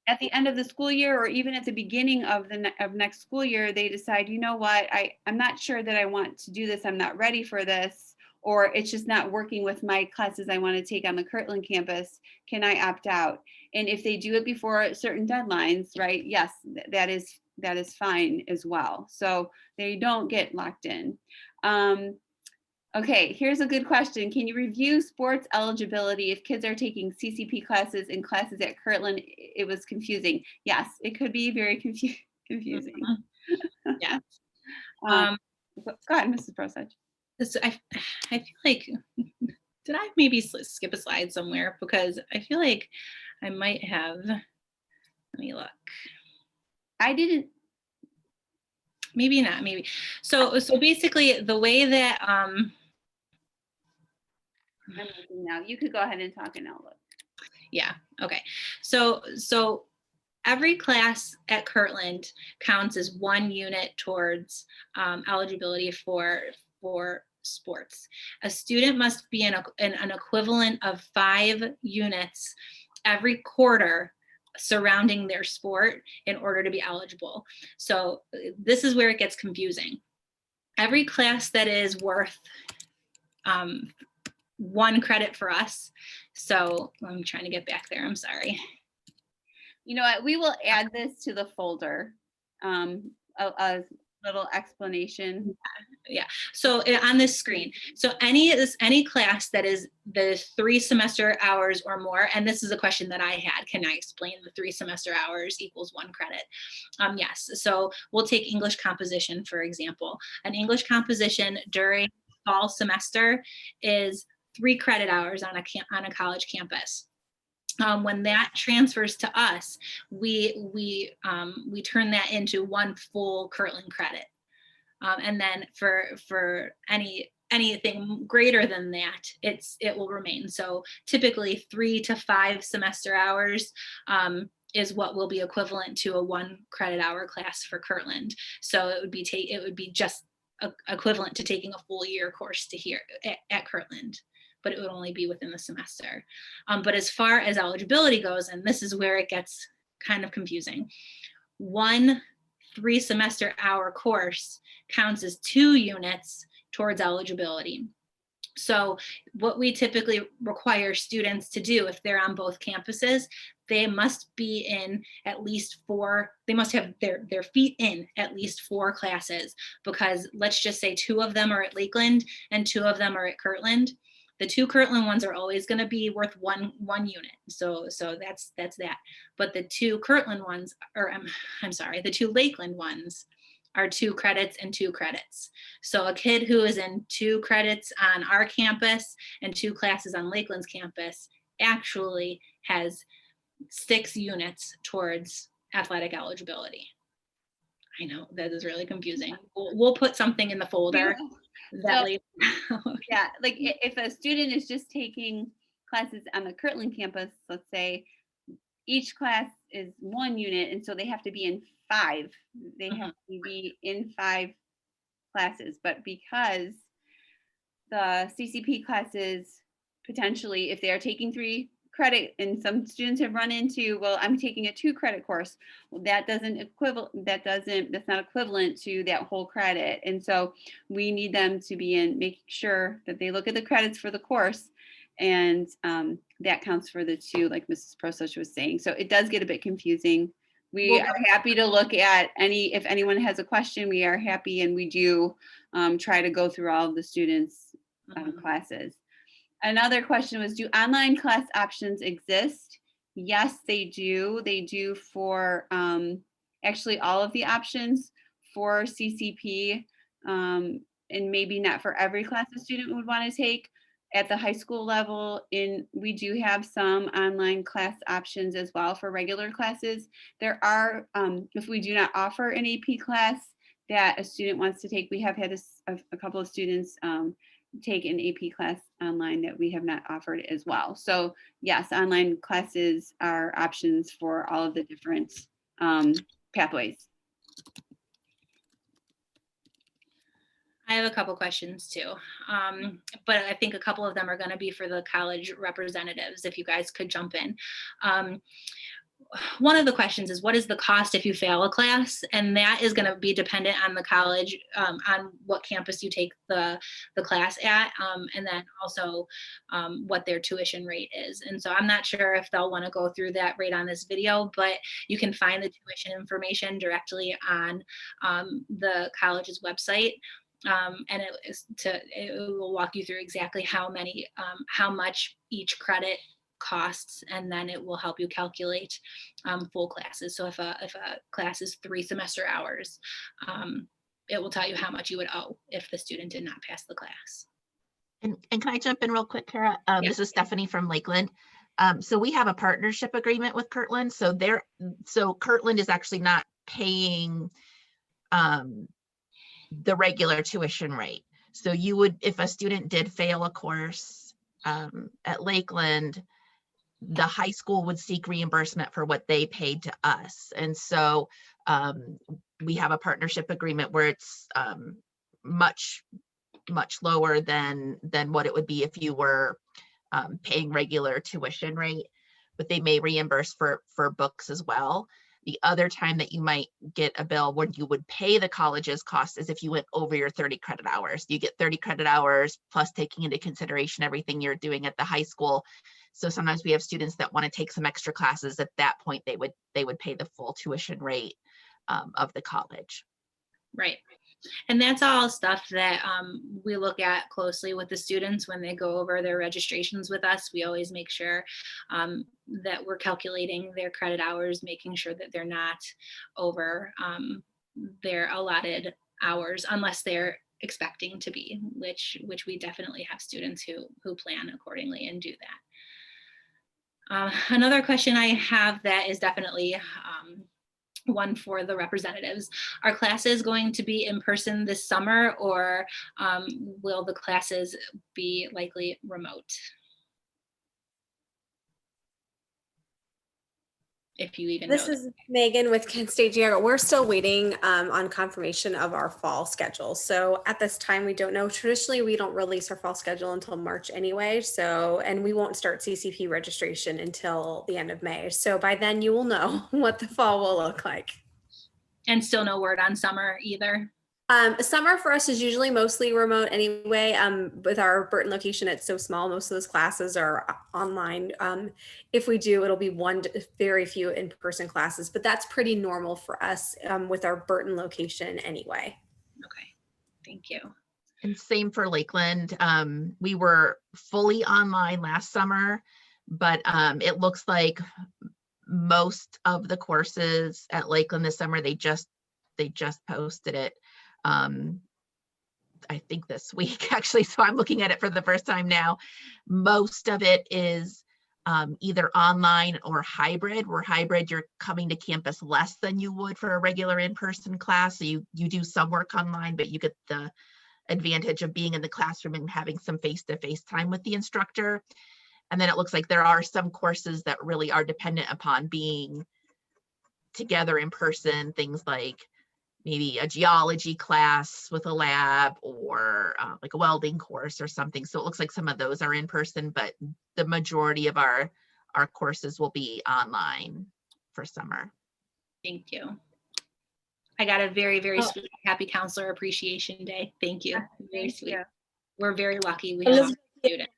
at the end of the school year, or even at the beginning of next school year, they decide, you know what, I'm not sure that I want to do this. I'm not ready for this, or it's just not working with my classes I want to take on the Kirtland campus. Can I opt out? And if they do it before certain deadlines, right? Yes, that is fine as well. So they don't get locked in. Okay, here's a good question. Can you review sports eligibility if kids are taking CCP classes and classes at Kirtland? It was confusing. Yes, it could be very confusing. Yeah. Go ahead, Mrs. Prosech. So I feel like, did I maybe skip a slide somewhere? Because I feel like I might have, let me look. I didn't. Maybe not, maybe. So basically the way that, I'm looking now. You could go ahead and talk and I'll look. Yeah, okay. So every class at Kirtland counts as one unit towards eligibility for sports. A student must be in an equivalent of 5 units every quarter surrounding their sport in order to be eligible. So this is where it gets confusing. Every class that is worth 1 credit for us. So I'm trying to get back there. I'm sorry. You know what? We will add this to the folder. A little explanation. So on this screen, so any class that is the 3 semester hours or more, and this is a question that I had, can I explain the 3 semester hours equals 1 credit? Yes, so we'll take English composition, for example. An English composition during fall semester is 3 credit hours on a college campus. When that transfers to us, we turn that into 1 full Kirtland credit. And then for anything greater than that, it will remain. So typically 3 to 5 semester hours is what will be equivalent to a 1 credit hour class for Kirtland. So it would be just equivalent to taking a full year course to here at Kirtland, but it would only be within the semester. But as far as eligibility goes, and this is where it gets kind of confusing, 1 3 semester hour course counts as 2 units towards eligibility. So what we typically require students to do if they're on both campuses, they must be in at least 4, they must have their feet in at least 4 classes, because let's just say 2 of them are at Lakeland and 2 of them are at Kirtland. The 2 Kirtland ones are always going to be worth one unit. So that's that. But the 2 Kirtland ones, or I'm sorry, the 2 Lakeland ones are 2 credits and 2 credits. So a kid who is in 2 credits on our campus and 2 classes on Lakeland's campus actually has 6 units towards athletic eligibility. I know that is really confusing. We'll put something in the folder. Yeah, like if a student is just taking classes on the Kirtland campus, let's say each class is 1 unit, and so they have to be in 5. They have to be in 5 classes. But because the CCP classes, potentially, if they are taking 3 credit, and some students have run into, well, I'm taking a 2 credit course. Well, that's not equivalent to that whole credit. And so we need them to be in, making sure that they look at the credits for the course, and that counts for the 2, like Mrs. Prosuch was saying. So it does get a bit confusing. We are happy to look at if anyone has a question, we are happy, and we do try to go through all of the students' classes. Another question was, do online class options exist? Yes, they do. They do for actually all of the options for CCP, and maybe not for every class a student would want to take. At the high school level, we do have some online class options as well for regular classes. There are, if we do not offer an AP class that a student wants to take, we have had a couple of students take an AP class online that we have not offered as well. So yes, online classes are options for all of the different pathways. I have a couple questions too, but I think a couple of them are going to be for the college representatives, if you guys could jump in. One of the questions is, what is the cost if you fail a class? And that is going to be dependent on the college, on what campus you take the class at, and then also what their tuition rate is. And so I'm not sure if they'll want to go through that right on this video, but you can find the tuition information directly on the college's website. And it will walk you through exactly how much each credit costs, and then it will help you calculate full classes. So if a class is 3 semester hours, it will tell you how much you would owe if the student did not pass the class. And can I jump in real quick, Kara? This is Stephanie from Lakeland. So we have a partnership agreement with Kirtland. So Kirtland is actually not paying the regular tuition rate. So you would, if a student did fail a course at Lakeland, the high school would seek reimbursement for what they paid to us. And so we have a partnership agreement where it's much much lower than what it would be if you were paying regular tuition rate, but they may reimburse for books as well. The other time that you might get a bill where you would pay the college's cost is if you went over your 30 credit hours. You get 30 credit hours plus taking into consideration everything you're doing at the high school. So sometimes we have students that want to take some extra classes. At that point, they would pay the full tuition rate of the college. Right. And that's all stuff that we look at closely with the students when they go over their registrations with us. We always make sure that we're calculating their credit hours, making sure that they're not over their allotted hours unless they're expecting to be, which we definitely have students who plan accordingly and do that. Another question I have that is definitely one for the representatives. Are classes going to be in person this summer, or will the classes be likely remote? If you even know. This is Megan with Kent State Geogga. We're still waiting on confirmation of our fall schedule. So at this time, we don't know. Traditionally, we don't release our fall schedule until March anyway. So, and we won't start CCP registration until the end of May. So by then you will know what the fall will look like. And still no word on summer either? Summer for us is usually mostly remote anyway. With our Burton location, it's so small. Most of those classes are online. If we do, it'll be very few in-person classes, but that's pretty normal for us with our Burton location anyway. Okay, thank you. And same for Lakeland. We were fully online last summer, but it looks like most of the courses at Lakeland this summer, they just posted it. I think this week actually, so I'm looking at it for the first time now. Most of it is either online or hybrid. Where hybrid, you're coming to campus less than you would for a regular in-person class. So you do some work online, but you get the advantage of being in the classroom and having some face-to-face time with the instructor. And then it looks like there are some courses that really are dependent upon being together in person, things like maybe a geology class with a lab, or like a welding course or something. So it looks like some of those are in person, but the majority of our courses will be online for summer. Thank you. I got a very, very sweet Happy Counselor Appreciation Day. Thank you. Very Thank sweet. you. We're very lucky. We have Elizabeth- students.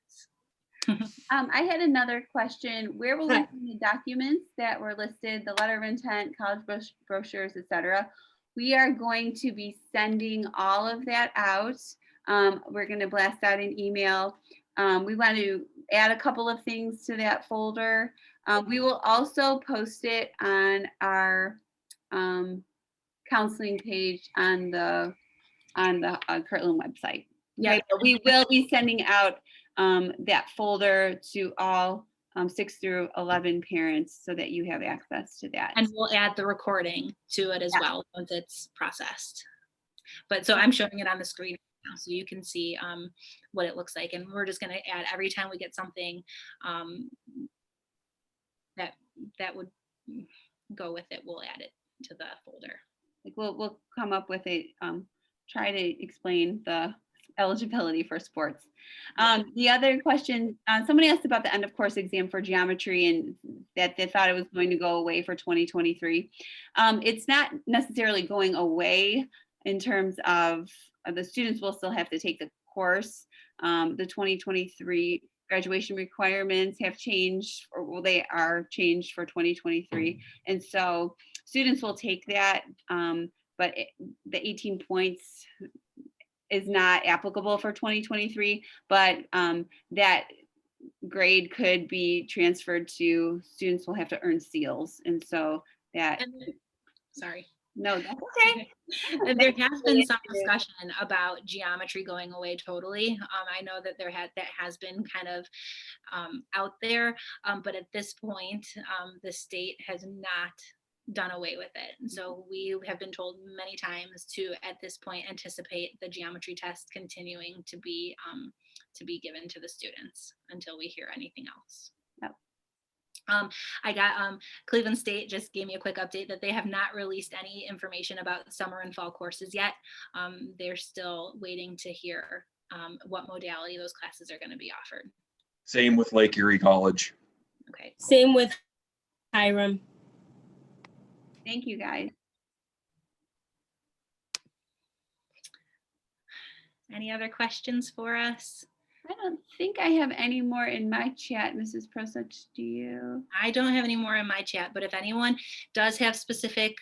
I had another question. Where will we find the documents that were listed, the letter of intent, college brochures, etc.? We are going to be sending all of that out. We're going to blast out an email. We want to add a couple of things to that folder. We will also post it on our counseling page on the Kirtland website. Yeah. Okay, but we will be sending out that folder to all 6 through 11 parents so that you have access to that. And we'll add the recording to it as Yeah. well once it's processed. But so I'm showing it on the screen now so you can see what it looks like. And we're just going to add every time we get something that would go with it, we'll add it to the folder. Like we'll come up with a try to explain the eligibility for sports. The other question, somebody asked about the end of course exam for geometry and that they thought it was going to go away for 2023. It's not necessarily going away in terms of the students will still have to take the course. The 2023 graduation requirements have changed, or they are changed for 2023. And so students will take that, but the 18 points is not applicable for 2023, but that grade could be transferred to students will have to earn seals. And so that, Sorry. no, that's okay. And there has been some discussion about geometry going away totally. I know that that has been kind of out there, but at this point, the state has not done away with it. And so we have been told many times to, at this point, anticipate the geometry test continuing to be given to the students until we hear anything else. Yep. I got Cleveland State just gave me a quick update that they have not released any information about summer and fall courses yet. They're still waiting to hear what modality those classes are going to be offered. Same with Lake Erie College. Okay. Same with Hiram. Thank you, guys. Any other questions for us? I don't think I have any more in my chat, Mrs. Prosich, do you? I don't have any more in my chat, but if anyone does have specific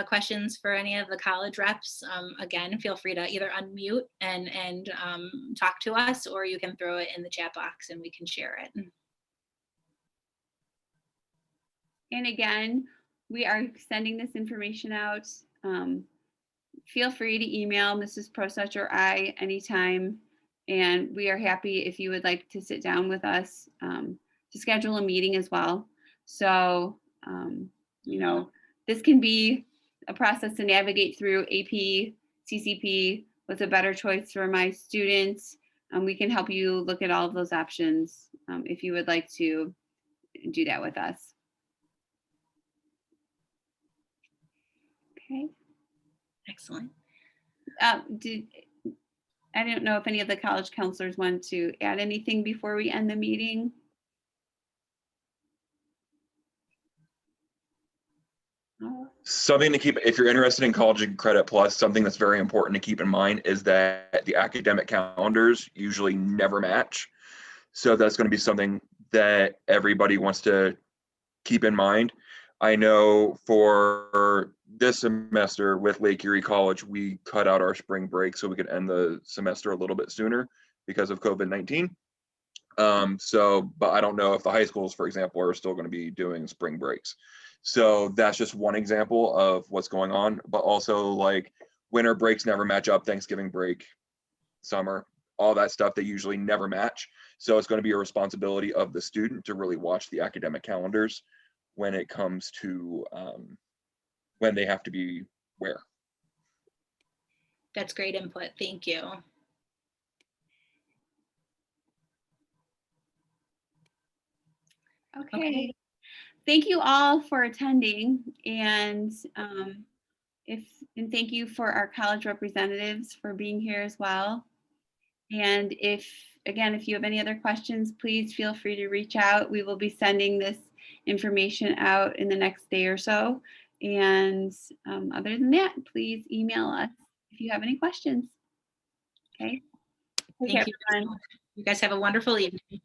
questions for any of the college reps, again, feel free to either unmute and talk to us, or you can throw it in the chat box and we can share it. And again, we are sending this information out. Feel free to email Mrs. Prosich or I anytime. And we are happy if you would like to sit down with us to schedule a meeting as well. So, you know, this can be a process to navigate through AP, CCP with a better choice for my students. We can help you look at all of those options if you would like to do that with us. Okay. Excellent. I don't know if any of the college counselors want to add anything before we end the meeting. Something to keep, if you're interested in College Credit Plus, something that's very important to keep in mind is that the academic calendars usually never match. So that's going to be something that everybody wants to keep in mind. I know for this semester with Lake Erie College, we cut out our spring break so we could end the semester a little bit sooner because of COVID-19. But I don't know if the high schools, for example, are still going to be doing spring breaks. So that's just one example of what's going on, but also like winter breaks never match up, Thanksgiving break, summer, all that stuff, they usually never match. So it's going to be a responsibility of the student to really watch the academic calendars when it comes to when they have to be where. That's great input. Thank you. Okay. Thank you all for attending, and thank you for our college representatives for being here as well. And if you have any other questions, please feel free to reach out. We will be sending this information out in the next day or so. And other than that, please email us if you have any questions. Okay. Thank you. You guys have a wonderful evening.